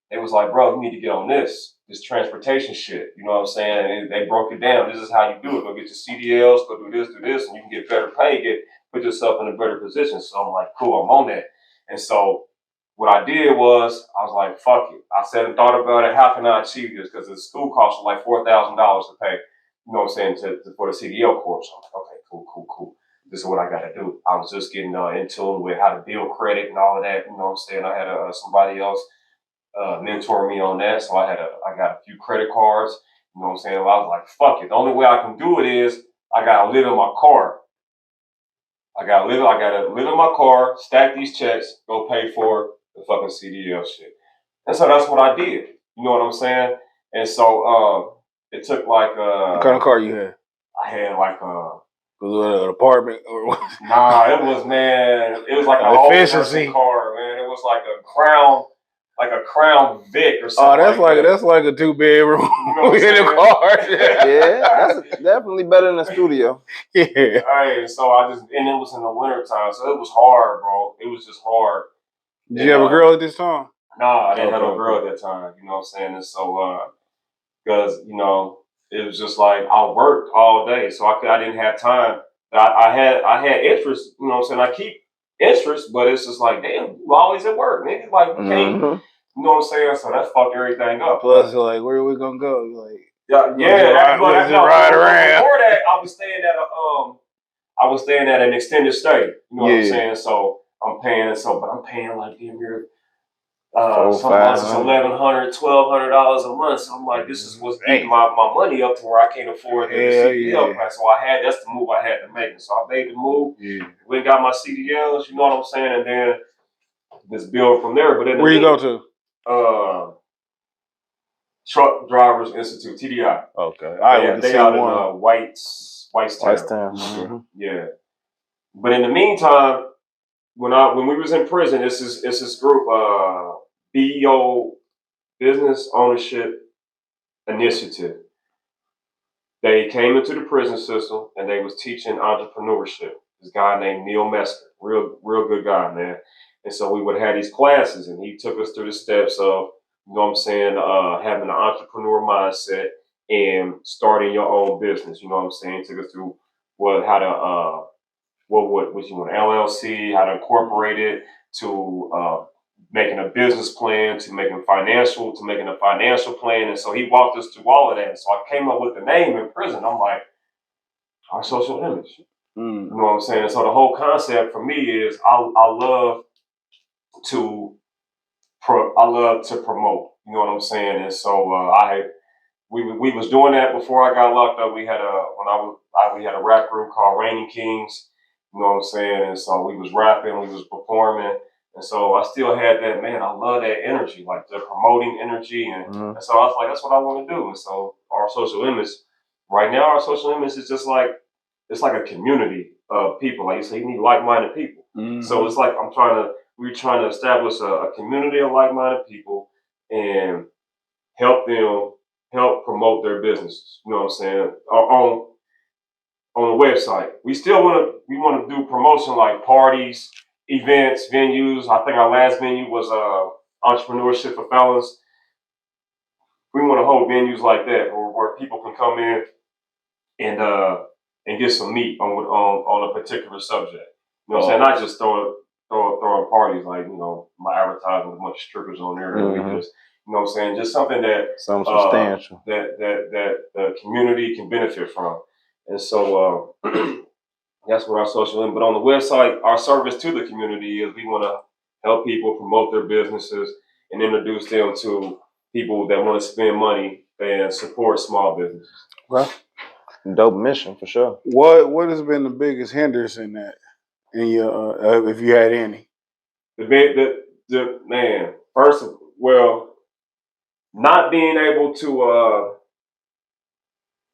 Speaker 3: They was like, bro, you need to get on this transportation shit. You know what I'm saying? And they broke it down. This is how you do it. Go get your CDLs, go do this, and you can get better pay, put yourself in a better position. So I'm like, cool, I'm on that. And so what I did was, I was like, fuck it. I sat and thought about it. How can I achieve this? Because the school costs like $4,000 to pay, you know what I'm saying, for the CDL course. I'm like, okay, cool. This is what I got to do. I was just getting in tune with how to build credit and all of that. You know what I'm saying? I had somebody else mentor me on that. So I got a few credit cards. You know what I'm saying? I was like, fuck it. The only way I can do it is I got to live in my car. I gotta live in my car, stack these checks, go pay for the fucking CDL shit. And so that's what I did. You know what I'm saying? And so it took like
Speaker 1: what kind of car you had?
Speaker 3: I had like
Speaker 1: an apartment or what?
Speaker 3: Nah, it was like a whole efficiency car, man. It was like a Crown Vic or something.
Speaker 1: Oh, that's like a 2-bedroom in a car.
Speaker 4: Yeah, that's definitely better than a studio.
Speaker 1: Yeah.
Speaker 3: Hey, so and it was in the wintertime, so it was hard, bro. It was just hard.
Speaker 1: Did you have a girl at this time?
Speaker 3: Nah, I didn't have no girl at that time. You know what I'm saying? And so, because it was just like I worked all day, so I didn't have time. I had interest. You know what I'm saying? I keep interest, but it's just like, damn, you always at work, nigga. Like you can't. You know what I'm saying? So that fucked everything up.
Speaker 1: Plus, like, where are we gonna go? Like,
Speaker 3: ride around.
Speaker 1: Before
Speaker 3: that, I was staying at an extended stay. You know what I'm saying? So I'm paying like damn near some months it's $1,100, $1,200 a month. So I'm like, this is what's eating my money up to where I can't afford the CDL price. So that's the move I had to make. So I made the move. Yeah. Went and got my CDLs. You know what I'm saying? And then just build from there. But where
Speaker 1: you go to?
Speaker 3: Truck Drivers Institute, TDI.
Speaker 1: Okay.
Speaker 3: They out in Whitestown.
Speaker 4: Mm-hmm.
Speaker 3: Yeah. But in the meantime, when we was in prison, it's this group, BEO, Business Ownership Initiative. They came into the prison system and they was teaching entrepreneurship. This guy named Neil Mesker, real good guy, man. And so we would have these classes, and he took us through the steps of, you know what I'm saying, having an entrepreneur mindset and starting your own business. You know what I'm saying? Took us through how to what you want, LLC, how to incorporate it, to making a business plan, to making a financial plan. And so he walked us through all of that. So I came up with the name in prison. I'm like, our social image. You know what I'm saying? So the whole concept for me is I love to promote. You know what I'm saying? And so we was doing that before I got locked up. We had we had a rap group called Reigning Kings. You know what I'm saying? And so we was rapping, we was performing. And so I still had that, man, I love that energy, like the promoting energy. And so I was like, that's what I want to do. And so our social image, right now, our social image is just like, it's like a community of people. Like you say, you need like-minded people. So it's like we're trying to establish a community of like-minded people and help promote their businesses. You know what I'm saying? On the website. We want to do promotion like parties, events, venues. I think our last venue was entrepreneurship for fellas. We want to hold venues like that where people can come in and get some meat on a particular subject. You know what I'm saying? Not just throwing parties like, my advertising with a bunch of strippers on there and we just, you know what I'm saying, just something that
Speaker 4: something substantial
Speaker 3: that the community can benefit from. And so that's what our social but on the website, our service to the community is we want to help people promote their businesses and introduce them to people that want to spend money and support small businesses.
Speaker 1: Well,
Speaker 4: dope mission for sure.
Speaker 1: What has been the biggest hindrance in that? In your, if you had any?
Speaker 3: The man, first, well, not being able to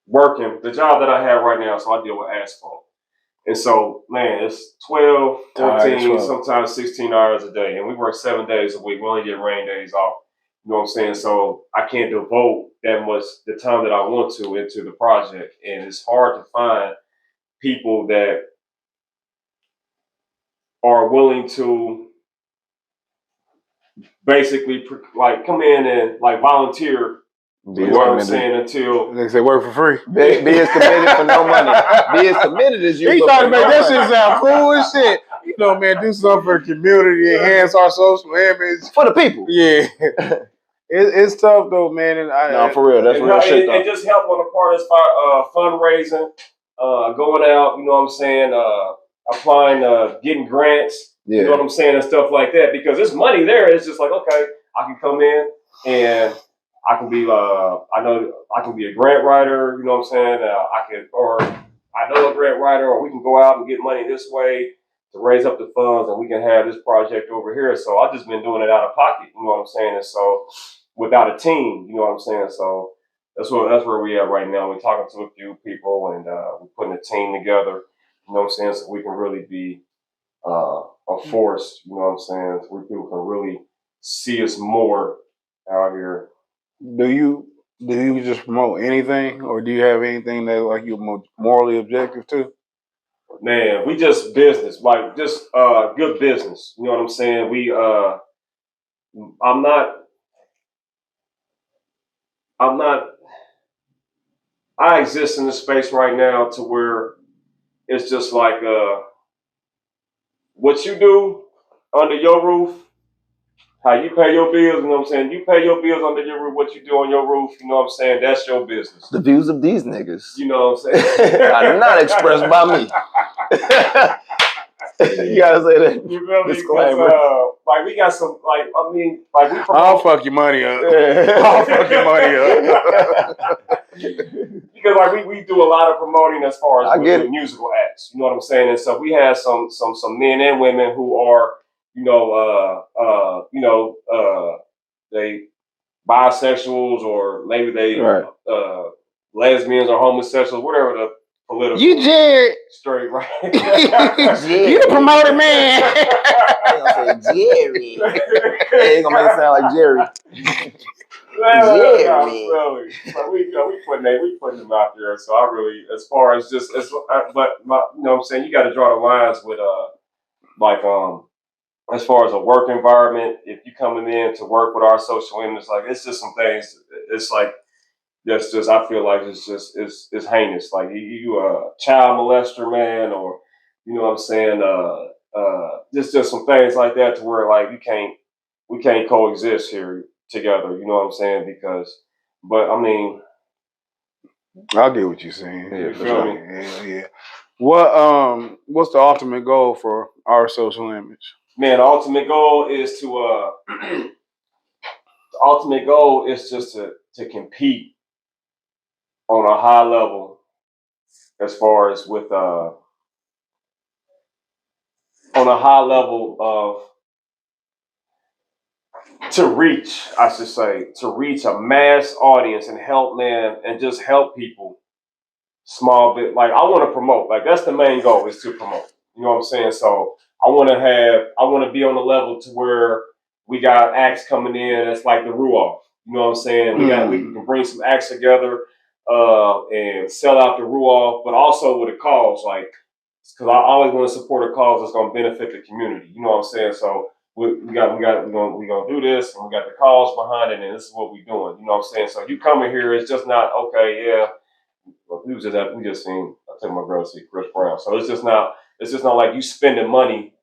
Speaker 3: working the job that I have right now, so I deal with asphalt. And so, man, it's 12, 14, sometimes 16 hours a day. And we work 7 days a week. We only get rain days off. You know what I'm saying? So I can't devote that much the time that I want to into the project. And it's hard to find people that are willing to basically like come in and like volunteer. You know what I'm saying? Until
Speaker 1: they say work for free.
Speaker 4: Be as committed for no money. Be as committed as you.
Speaker 1: He trying to make that shit sound cool as shit. You know, man, do something for the community, enhance our social image
Speaker 4: for the people.
Speaker 1: Yeah, it's tough though, man. And
Speaker 4: no, for real, that's real shit.
Speaker 3: It just helped on the part as far fundraising, going out. You know what I'm saying? Applying, getting grants. Yeah. You know what I'm saying, and stuff like that. Because there's money there. It's just like, okay, I can come in and I can be, I know I can be a grant writer, you know what I'm saying? I know a grant writer, or we can go out and get money this way to raise up the funds and we can have this project over here. So I've just been doing it out of pocket, you know what I'm saying? And so without a team, you know what I'm saying? So that's where we are right now. We're talking to a few people and we're putting a team together, you know what I'm saying? So we can really be a force, you know what I'm saying? So people can really see us more out here.
Speaker 1: Do you just promote anything, or do you have anything that like you're morally objective to?
Speaker 3: Man, we just business, like just good business. You know what I'm saying? We I'm not I exist in this space right now to where it's just like what you do under your roof, how you pay your bills, you know what I'm saying? You pay your bills under your roof, what you do on your roof, you know what I'm saying? That's your business.
Speaker 4: The views of these niggas,
Speaker 3: you know what I'm saying,
Speaker 4: are not expressed by me. You gotta say that.
Speaker 3: You feel me?
Speaker 4: Disclaimer.
Speaker 3: Like we got some, like we promote.
Speaker 1: I'll fuck your money up. I'll fuck your money up.
Speaker 3: Because like we do a lot of promoting as far as with musical acts. You know what I'm saying? And so we have some men and women who are, they bisexuals, or maybe they lesbians or homosexuals, whatever the political.
Speaker 1: You Jared.
Speaker 3: Straight, right?
Speaker 1: You the promoter man.
Speaker 4: I'm gonna say Jerry. Ain't gonna make it sound like Jerry.
Speaker 3: Jerry. But we putting them out there. So I really, as far as just you know what I'm saying, you got to draw the lines with as far as a work environment. If you coming in to work with our social image, like it's just some things. It's like. That's just, I feel like it's heinous. Like you a child molester, man, or you know what I'm saying, just some things like that to where like we can't coexist here together, you know what I'm saying? But I mean,
Speaker 1: I get what you're saying.
Speaker 3: You feel me?
Speaker 1: Yeah. What's the ultimate goal for our social image?
Speaker 3: Man, the ultimate goal is to the ultimate goal is just to compete on a high level, as far as with on a high level of to reach, I should say, to reach a mass audience and help, man, and just help people small bit. Like, I want to promote. Like, that's the main goal, is to promote. You know what I'm saying? So I want to be on the level to where we got acts coming in that's like the Ruoff. You know what I'm saying? We can bring some acts together and sell out the Ruoff, but also with a cause, like, because I always want to support a cause that's going to benefit the community. You know what I'm saying? So we're gonna do this, and we got the cause behind it, and this is what we're doing. You know what I'm saying? So you coming here, it's just not okay. Yeah, well, we just seen. I took my girl to see Chris Brown. So it's just not like you spending money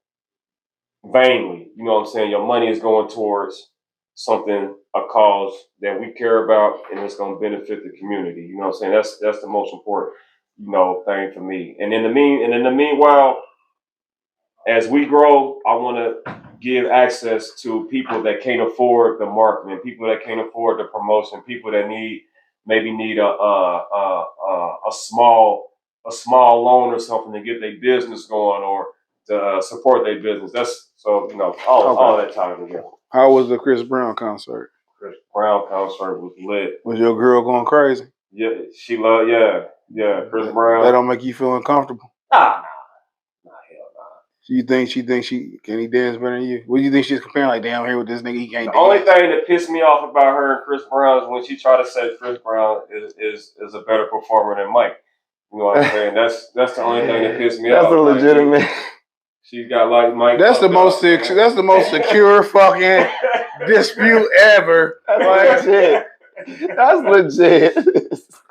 Speaker 3: vainly. You know what I'm saying? Your money is going towards something, a cause that we care about, and it's going to benefit the community. You know what I'm saying? That's the most important, thing for me. And in the meanwhile, as we grow, I want to give access to people that can't afford the marketing, people that can't afford the promotion, people that maybe need a small loan or something to get their business going or to support their business. That's so all that time together.
Speaker 1: How was the Chris Brown concert?
Speaker 3: Chris Brown concert was lit.
Speaker 1: Was your girl going crazy?
Speaker 3: Yeah, she loved. Yeah. Chris Brown.
Speaker 1: That don't make you feel uncomfortable?
Speaker 3: Nah, hell
Speaker 1: You think she can he dance better than you? What do you think she's comparing? Like, damn, here with this nigga, he can't dance.
Speaker 3: The only thing that pissed me off about her and Chris Brown is when she tried to say Chris Brown is a better performer than Mike. You know what I'm saying? That's the only thing that pissed me off.
Speaker 4: That's a legitimate.
Speaker 3: Like, she's got like Mike.
Speaker 1: That's the most secure fucking dispute ever.
Speaker 4: That's legit. That's legit.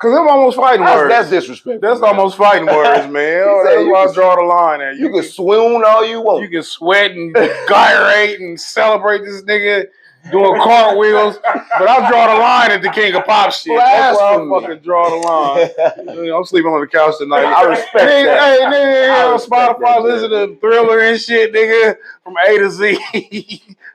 Speaker 1: Cause I'm almost fighting words.
Speaker 4: That's disrespectful.
Speaker 1: That's almost fighting words, man. That's why I draw the line at.
Speaker 4: You can swoon all you want.
Speaker 1: You can sweat and gyrate and celebrate this nigga doing cartwheels, but I draw the line at the king of pop shit. That's why I fucking draw the line. I'm sleeping on the couch tonight.
Speaker 4: I respect that.
Speaker 1: Hey, nigga, on Spotify, listen to Thriller and shit, nigga, from A to Z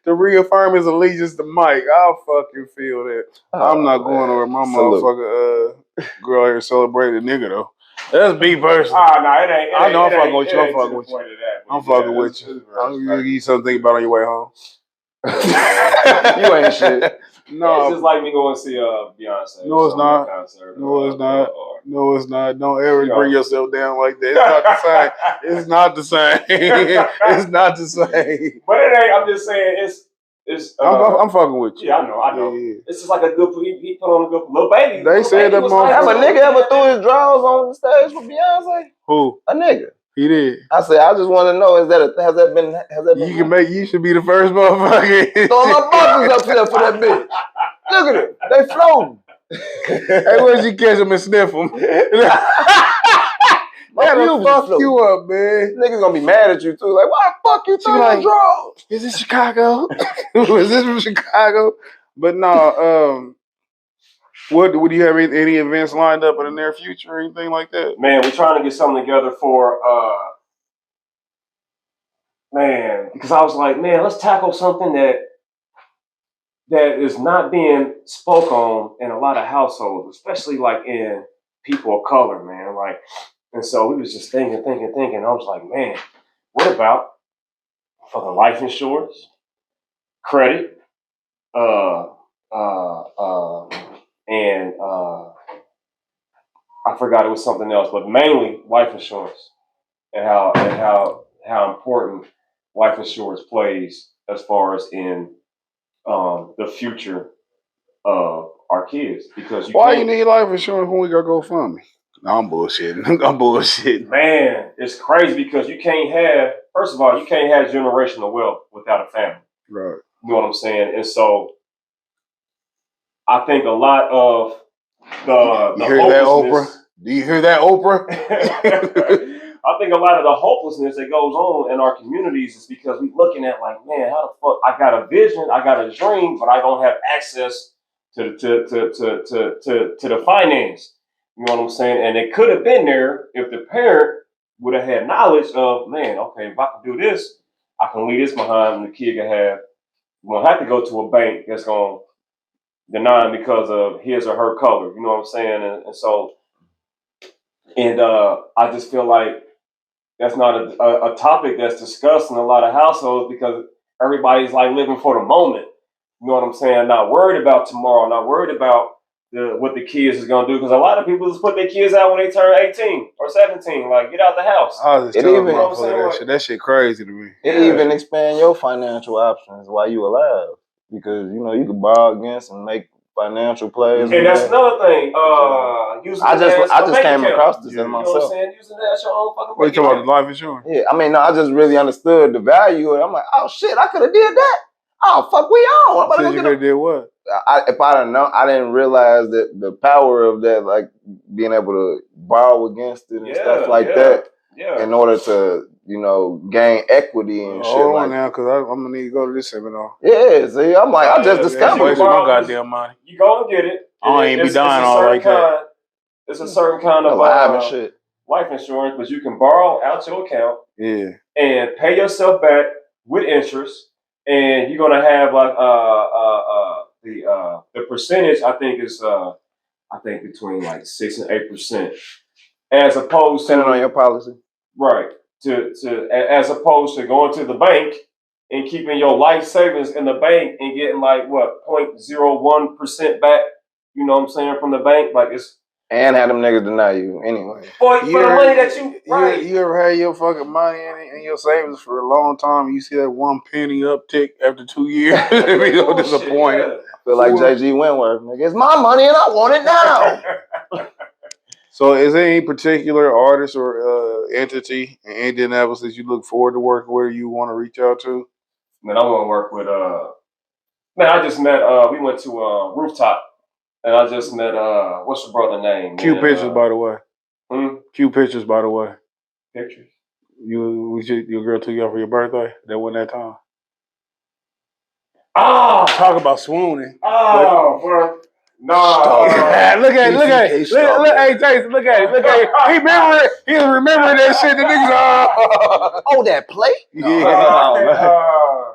Speaker 1: to reaffirm his allegiance to Mike. I'll fucking feel that. I'm not going over my motherfucker girl here celebrating a nigga though. That's me personally.
Speaker 3: No, it ain't.
Speaker 1: I know I'm fucking with you. I'm fucking with you. I'm fucking with you. I'm gonna give you something to think about on your way home.
Speaker 4: You ain't shit.
Speaker 3: No, it's just like me going to see Beyonce.
Speaker 1: No, it's not. No, it's not. No, it's not. Don't ever bring yourself down like that. It's not the same. It's not the same.
Speaker 3: But it ain't. I'm just saying it's.
Speaker 1: I'm fucking with you.
Speaker 3: Yeah, I know. Yeah. It's just like a good. He put on a good little baby.
Speaker 1: They said that motherfucker.
Speaker 4: Have a nigga ever threw his drawers on the stage for Beyonce?
Speaker 1: Who?
Speaker 4: A nigga.
Speaker 1: He did.
Speaker 4: I said, I just want to know, has that been?
Speaker 1: You should be the first motherfucker.
Speaker 4: Throw my buckles up there for that bitch. Look at it. They floating.
Speaker 1: Hey, where'd you catch them and sniff them? That'll fuck you up, man.
Speaker 4: Niggas gonna be mad at you too. Like, why the fuck you throw your drawers?
Speaker 1: Is this Chicago? Is this from Chicago? But no, what do you have any events lined up in the near future or anything like that?
Speaker 3: Man, we're trying to get something together for because I was like, man, let's tackle something that is not being spoke on in a lot of households, especially like in people of color, man. Like, and so we was just thinking. I was like, man, what about fucking life insurance, credit, and I forgot it was something else, but mainly life insurance and how important life insurance plays as far as in the future of our kids. Because
Speaker 1: you need life insurance when we go fund me? No, I'm bullshitting.
Speaker 3: Man, it's crazy because you can't have generational wealth without a family.
Speaker 1: Right.
Speaker 3: You know what I'm saying? And so I think a lot of the hopelessness.
Speaker 1: Do you hear that, Oprah?
Speaker 3: I think a lot of the hopelessness that goes on in our communities is because we're looking at like, man, how the fuck? I got a vision, I got a dream, but I don't have access to the finance. You know what I'm saying? And it could have been there if the parent would have had knowledge of, man, okay, if I can do this, I can leave this behind, and the kid can have. You won't have to go to a bank that's going to deny him because of his or her color. You know what I'm saying? And so, I just feel like that's not a topic that's discussed in a lot of households because everybody's like living for the moment. You know what I'm saying? Not worried about tomorrow. Not worried about what the kids is gonna do. Because a lot of people just put their kids out when they turn 18 or 17. Like, get out the house.
Speaker 1: I was just
Speaker 4: It
Speaker 1: telling
Speaker 4: even-
Speaker 1: motherfucker that shit. That shit crazy to me.
Speaker 4: It even expand your financial options while you alive, because you know you can borrow against and make financial plays.
Speaker 3: And that's another thing. Using
Speaker 4: I just came
Speaker 3: account.
Speaker 4: across this
Speaker 1: Yeah.
Speaker 4: as
Speaker 3: You know what I'm
Speaker 4: myself.
Speaker 3: saying? Using that as your own fucking
Speaker 1: What you
Speaker 3: bank
Speaker 1: talking about,
Speaker 3: account.
Speaker 1: the life insurance?
Speaker 4: Yeah, I mean, no, I just really understood the value of it. I'm like, oh shit, I could have did that. Oh fuck, we on. I'm about to
Speaker 1: Said
Speaker 4: go
Speaker 1: you
Speaker 4: get a
Speaker 1: could did what?
Speaker 4: if I didn't know, I didn't realize that the power of that, like being able to borrow against it and stuff like that, in order to, you know, gain equity and shit.
Speaker 1: Hold
Speaker 4: like
Speaker 1: on now, because I'm gonna need to go to this seminar.
Speaker 4: Yeah, see, I'm like, I just
Speaker 1: I'm
Speaker 4: discovered.
Speaker 1: wasting my goddamn money.
Speaker 3: You go and get it.
Speaker 1: I ain't be dying all like that.
Speaker 3: It's a certain kind of life insurance, but you can borrow out your account.
Speaker 1: Yeah.
Speaker 3: And pay yourself back with interest, and you're gonna have like the percentage. I think is between like 6 and 8%, as opposed to
Speaker 4: depending on your policy,
Speaker 3: right? As opposed to going to the bank and keeping your life savings in the bank and getting like what 0.01% back. You know what I'm saying, from the bank, like it's.
Speaker 4: And have them niggas deny you anyway.
Speaker 3: For the money that you
Speaker 1: You ever had your fucking money in your savings for a long time? You see that 1 penny uptick after 2 years? You know, disappointed.
Speaker 4: I feel like JG Wentworth, nigga. It's my money and I want it now.
Speaker 1: So, is there any particular artist or entity in Indianapolis that you look forward to working with, or you want to reach out to?
Speaker 3: Man, I want to work with. Man, I just met. We went to Rooftop. And I just met, what's your brother name?
Speaker 1: Cute pictures, by the way. Cute pictures, by the way.
Speaker 3: Pictures?
Speaker 1: Your girl took you out for your birthday? That wasn't that time.
Speaker 3: Oh!
Speaker 1: Talk about swooning.
Speaker 3: Oh, bro. Nah.
Speaker 1: Look at it. Hey, Jason, look at it. He remembering that shit. The niggas,
Speaker 4: oh, that plate?
Speaker 1: Yeah.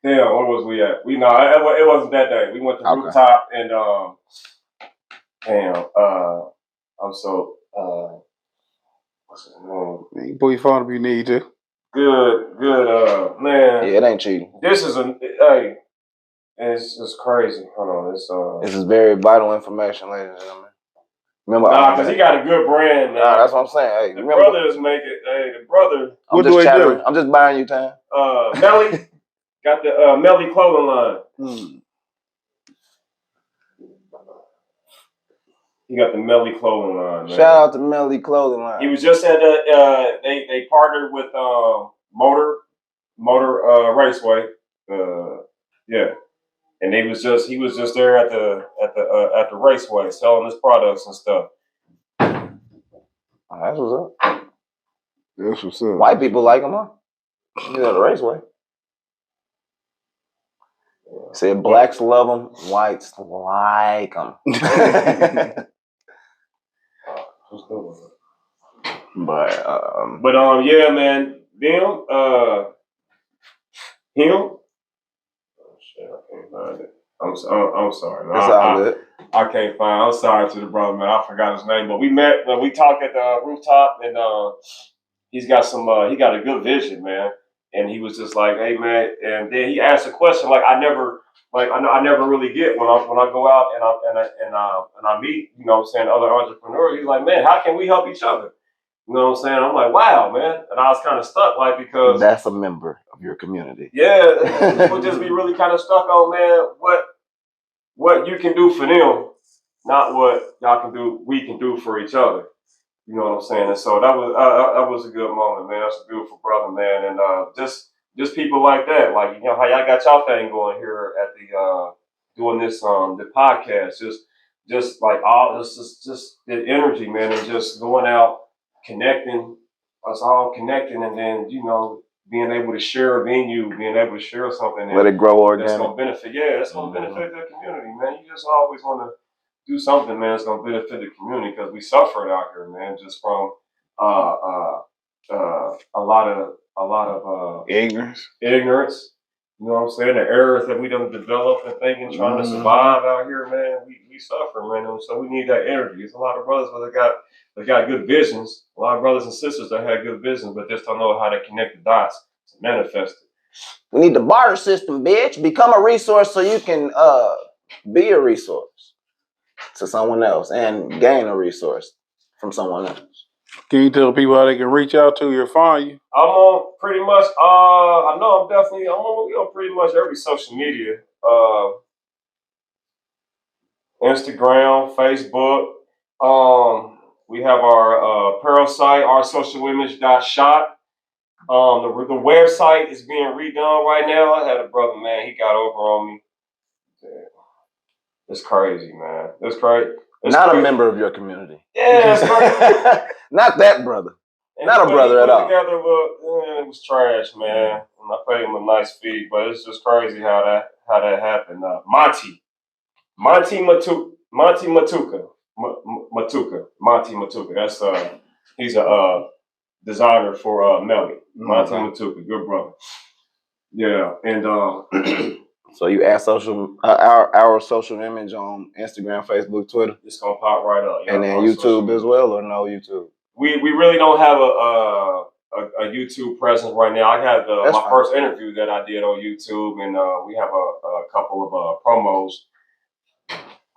Speaker 3: Damn, where was we at? It wasn't that day. We went to Rooftop and I'm so what's his name?
Speaker 1: You can pull your phone if you need to.
Speaker 3: Good, man.
Speaker 4: Yeah, it ain't cheating.
Speaker 3: This is it's just crazy. Hold on,
Speaker 4: this is very vital information, ladies and gentlemen. Remember,
Speaker 3: because he got a good brand, man.
Speaker 4: That's what I'm saying. Hey,
Speaker 3: the brothers make it. Hey, the brother.
Speaker 1: What do they do?
Speaker 4: I'm just buying you time.
Speaker 3: Melly got the Melly clothing line. He got the Melly clothing line, man.
Speaker 4: Shout out to Melly clothing line.
Speaker 3: He was just at they partnered with Motor Raceway. Yeah. And he was just there at the raceway selling his products and stuff.
Speaker 4: Oh, that's what's up.
Speaker 1: That's what's up.
Speaker 4: White people like him, huh? He's at the raceway. Said blacks love them, whites like them.
Speaker 3: But yeah, man, him. Oh shit, I can't find it. I'm sorry, man.
Speaker 4: It's all good.
Speaker 3: I can't find. I'm sorry to the brother, man. I forgot his name, but we met. We talked at the Rooftop, and he's got he got a good vision, man. And he was just like, "Hey, man," and then he asked a question like I never really get when I go out and I meet, you know what I'm saying, other entrepreneurs. He's like, "Man, how can we help each other?" You know what I'm saying? I'm like, "Wow, man," and I was kind of stuck, like, because
Speaker 4: that's a member of your community.
Speaker 3: Yeah, people just be really kind of stuck on, man, what you can do for them, not what we can do for each other. You know what I'm saying? And so that was a good moment, man. That's a beautiful brother, man. And just people like that, like, you know how y'all got y'all thing going here at the doing this the podcast, just like all this just the energy, man, and just going out, connecting, us all connecting, and then, you know, being able to share a venue, being able to share something,
Speaker 4: let it grow organic.
Speaker 3: That's gonna benefit. Yeah, it's gonna benefit the community, man. You just always want to do something, man. It's gonna benefit the community, because we suffered out here, man, just from a lot of
Speaker 1: ignorance.
Speaker 3: You know what I'm saying? The errors that we done developed and thinking, trying to survive out here, man. We suffer, man. And so we need that energy. There's a lot of brothers that got good visions. A lot of brothers and sisters that had good visions, but just don't know how to connect the dots to manifest it.
Speaker 4: We need the barter system, bitch. Become a resource so you can be a resource to someone else and gain a resource from someone else.
Speaker 1: Can you tell people how they can reach out to you or find you?
Speaker 3: I'm on pretty much. I know I'm on pretty much every social media. Instagram, Facebook. We have our apparel site, oursocialimage.shop. The website is being redone right now. I had a brother, man, he got over on me. It's crazy, man. It's crazy. It's
Speaker 4: not
Speaker 3: crazy.
Speaker 4: A member of your community.
Speaker 3: Yeah, it's crazy.
Speaker 4: Not that brother.
Speaker 3: And
Speaker 4: not a brother at all.
Speaker 3: Together, it was trash, man. And I paid him a nice fee, but it's just crazy how that happened. Monty Matuka. That's he's a designer for Melly. Monty Matuka, good brother. Yeah, and
Speaker 4: so you add our social image on Instagram, Facebook, Twitter.
Speaker 3: It's gonna pop right up.
Speaker 4: And then YouTube as well, or no YouTube?
Speaker 3: We really don't have a YouTube presence right now. I had my first interview that I did on YouTube, and we have a couple of promos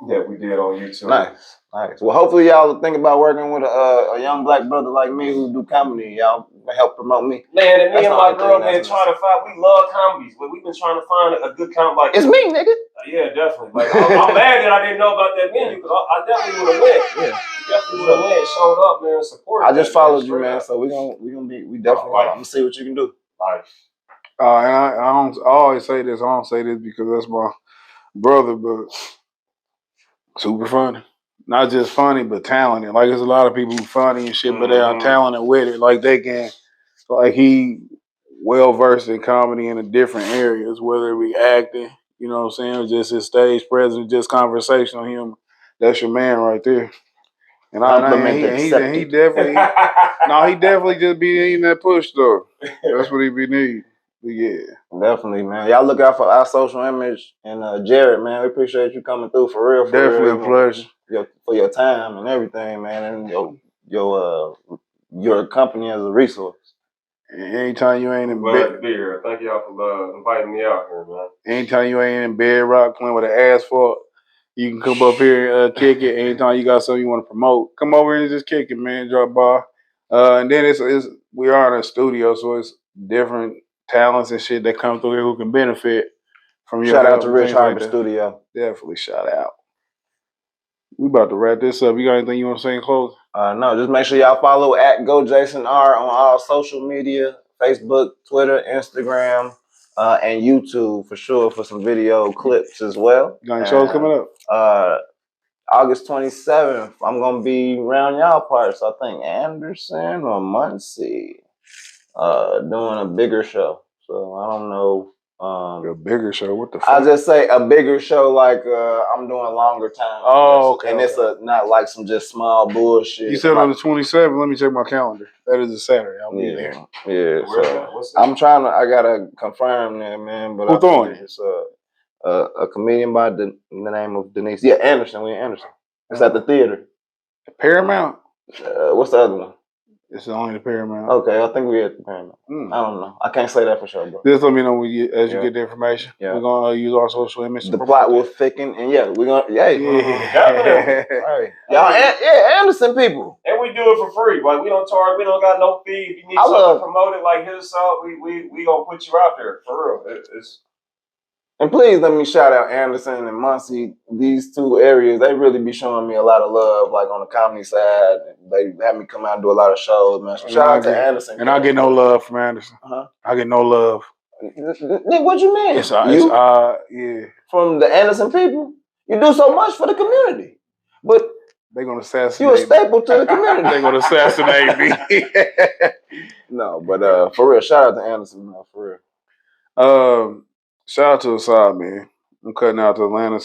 Speaker 3: that we did on YouTube.
Speaker 4: Nice. Well, hopefully y'all think about working with a young black brother like me who do comedy. Y'all help promote me.
Speaker 3: Man, and me and my girl been trying to find. We love comedies, but we've been trying to find a good comedy. Like
Speaker 4: it's me, nigga.
Speaker 3: Yeah, definitely. Like I'm mad that I didn't know about that venue because I definitely would have went. Yeah, definitely would have went. Showed up, man, supported.
Speaker 4: I just followed you, man. So we definitely. I'm gonna see what you can do.
Speaker 1: And I always say this. I don't say this because that's my brother, but super funny. Not just funny, but talented. Like there's a lot of people who funny and shit, but they are talented with it. Like they can, like he well versed in comedy in the different areas, whether it be acting, you know what I'm saying, or just his stage presence, just conversational humor. That's your man right there. And he definitely he definitely just be needing that push though. That's what he be needing. Yeah.
Speaker 4: Definitely, man. Y'all look out for our social image. And Jared, man, we appreciate you coming through for real.
Speaker 1: Definitely a pleasure.
Speaker 4: For your time and everything, man, and your company as a resource.
Speaker 1: And anytime you ain't in
Speaker 3: bed, thank y'all for inviting me out here, man.
Speaker 1: Anytime you ain't in bed rock playing with an asphalt, you can come up here and kick it. Anytime you got something you want to promote, come over here and just kick it, man. Drop by. And then we are in a studio, so it's different talents and shit that come through here who can benefit from your
Speaker 4: shout out to Rich Harbor Studio.
Speaker 1: Definitely shout out. We about to wrap this up. You got anything you want to say in closing?
Speaker 4: No, just make sure y'all follow at GoJasonR on all social media, Facebook, Twitter, Instagram, and YouTube for sure for some video clips as well.
Speaker 1: You got any shows coming up?
Speaker 4: August 27th, I'm going to be around y'all parts. I think Anderson or Muncie doing a bigger show. So I don't know.
Speaker 1: A bigger show? What the fuck?
Speaker 4: I just say a bigger show like I'm doing longer time.
Speaker 1: Oh, okay.
Speaker 4: And it's not like some just small bullshit.
Speaker 1: You said on the 27th. Let me check my calendar. That is a Saturday. I'll be there.
Speaker 4: Yeah. So I gotta confirm that, man. But
Speaker 1: who's throwing it?
Speaker 4: It's a comedian by the name of Denise. Yeah, Anderson. We in Anderson. It's at the theater.
Speaker 1: Paramount.
Speaker 4: What's the other one?
Speaker 1: It's only the Paramount.
Speaker 4: Okay, I think we at the Paramount. I don't know. I can't say that for sure, bro.
Speaker 1: Just let me know as you get the information. Yeah. We're gonna use our social image.
Speaker 4: The plot will thicken, and we're gonna right. Y'all, Anderson people,
Speaker 3: and we do it for free. Like we don't charge. We don't got no fee. If you need something promoted, like hit us up. We gonna put you out there for real.
Speaker 4: And please let me shout out Anderson and Muncie. These two areas, they really be showing me a lot of love, like on the comedy side. They have me come out and do a lot of shows, man. So shout out to Anderson.
Speaker 1: And I get no love from Anderson. I get no love.
Speaker 4: Nick, what you mean?
Speaker 1: Yeah.
Speaker 4: From the Anderson people? You do so much for the community. But
Speaker 1: they're going to assassinate me.
Speaker 4: You're a staple to the community.
Speaker 1: They're going to assassinate me.
Speaker 4: No, but for real, shout out to Anderson, man, for
Speaker 1: real. Shout out to Assad, man. I'm cutting out to Atlanta.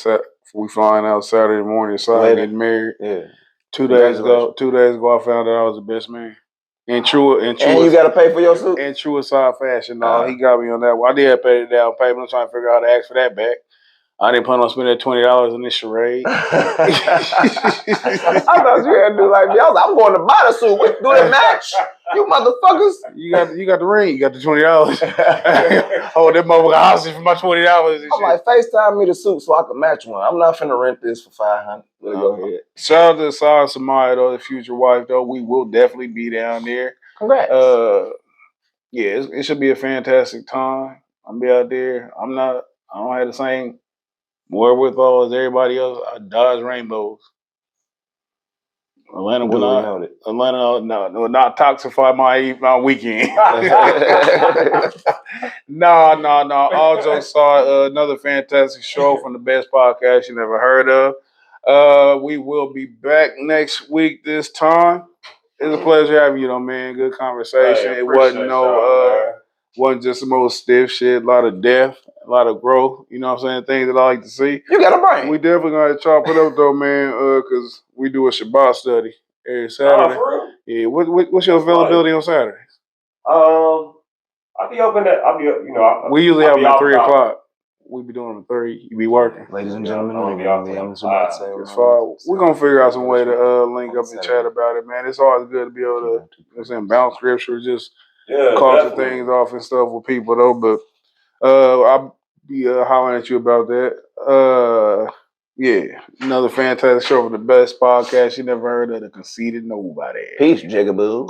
Speaker 1: We flying out Saturday morning. Assad getting married.
Speaker 4: Yeah.
Speaker 1: 2 days ago, I found out I was the best man. And
Speaker 4: you got to pay for your suit?
Speaker 1: In true Assad fashion. No, he got me on that one. I did pay the down payment. I'm trying to figure out how to ask for that back. I didn't plan on spending $20 in this charade.
Speaker 4: I thought you had to do like me. I was like, I'm going to buy the suit. We do the match. You motherfuckers.
Speaker 1: You got the ring. You got the $20. Oh, that motherfucker hostage for my $20.
Speaker 4: I'm like, FaceTime me the suit so I can match one. I'm not finna rent this for $500. Go ahead.
Speaker 1: Shout out to Asad Samaya, though, the future wife, though. We will definitely be down there.
Speaker 4: Congrats.
Speaker 1: Yeah, it should be a fantastic time. I'll be out there. I don't have the same wherewithal as everybody else. I dodge rainbows. Atlanta will not toxify my weekend. No. All jokes aside, another fantastic show from the best podcast you never heard of. We will be back next week this time. It's a pleasure having you, though, man. Good conversation.
Speaker 3: Hey,
Speaker 1: it wasn't just some old stiff shit. A lot of depth, a lot of growth. You know what I'm saying? Things that I like to see.
Speaker 4: You got a brain.
Speaker 1: We definitely gonna chop it up though, man. Because we do a Shabbat study every Saturday.
Speaker 3: For real?
Speaker 1: Yeah. What's your availability on Saturdays?
Speaker 3: I'll be open.
Speaker 1: We usually have them at 3:00. We be doing them at 3. You be working.
Speaker 4: Ladies and gentlemen,
Speaker 3: I'll be off there.
Speaker 1: We're gonna figure out some way to link up and chat about it, man. It's always good to be able to bounce scripture, just culture things off and stuff with people though. But I'll be hollering at you about that. Yeah, another fantastic show for the best podcast you never heard of, the Conceited Knowbody.
Speaker 4: Peace, Jigaboo.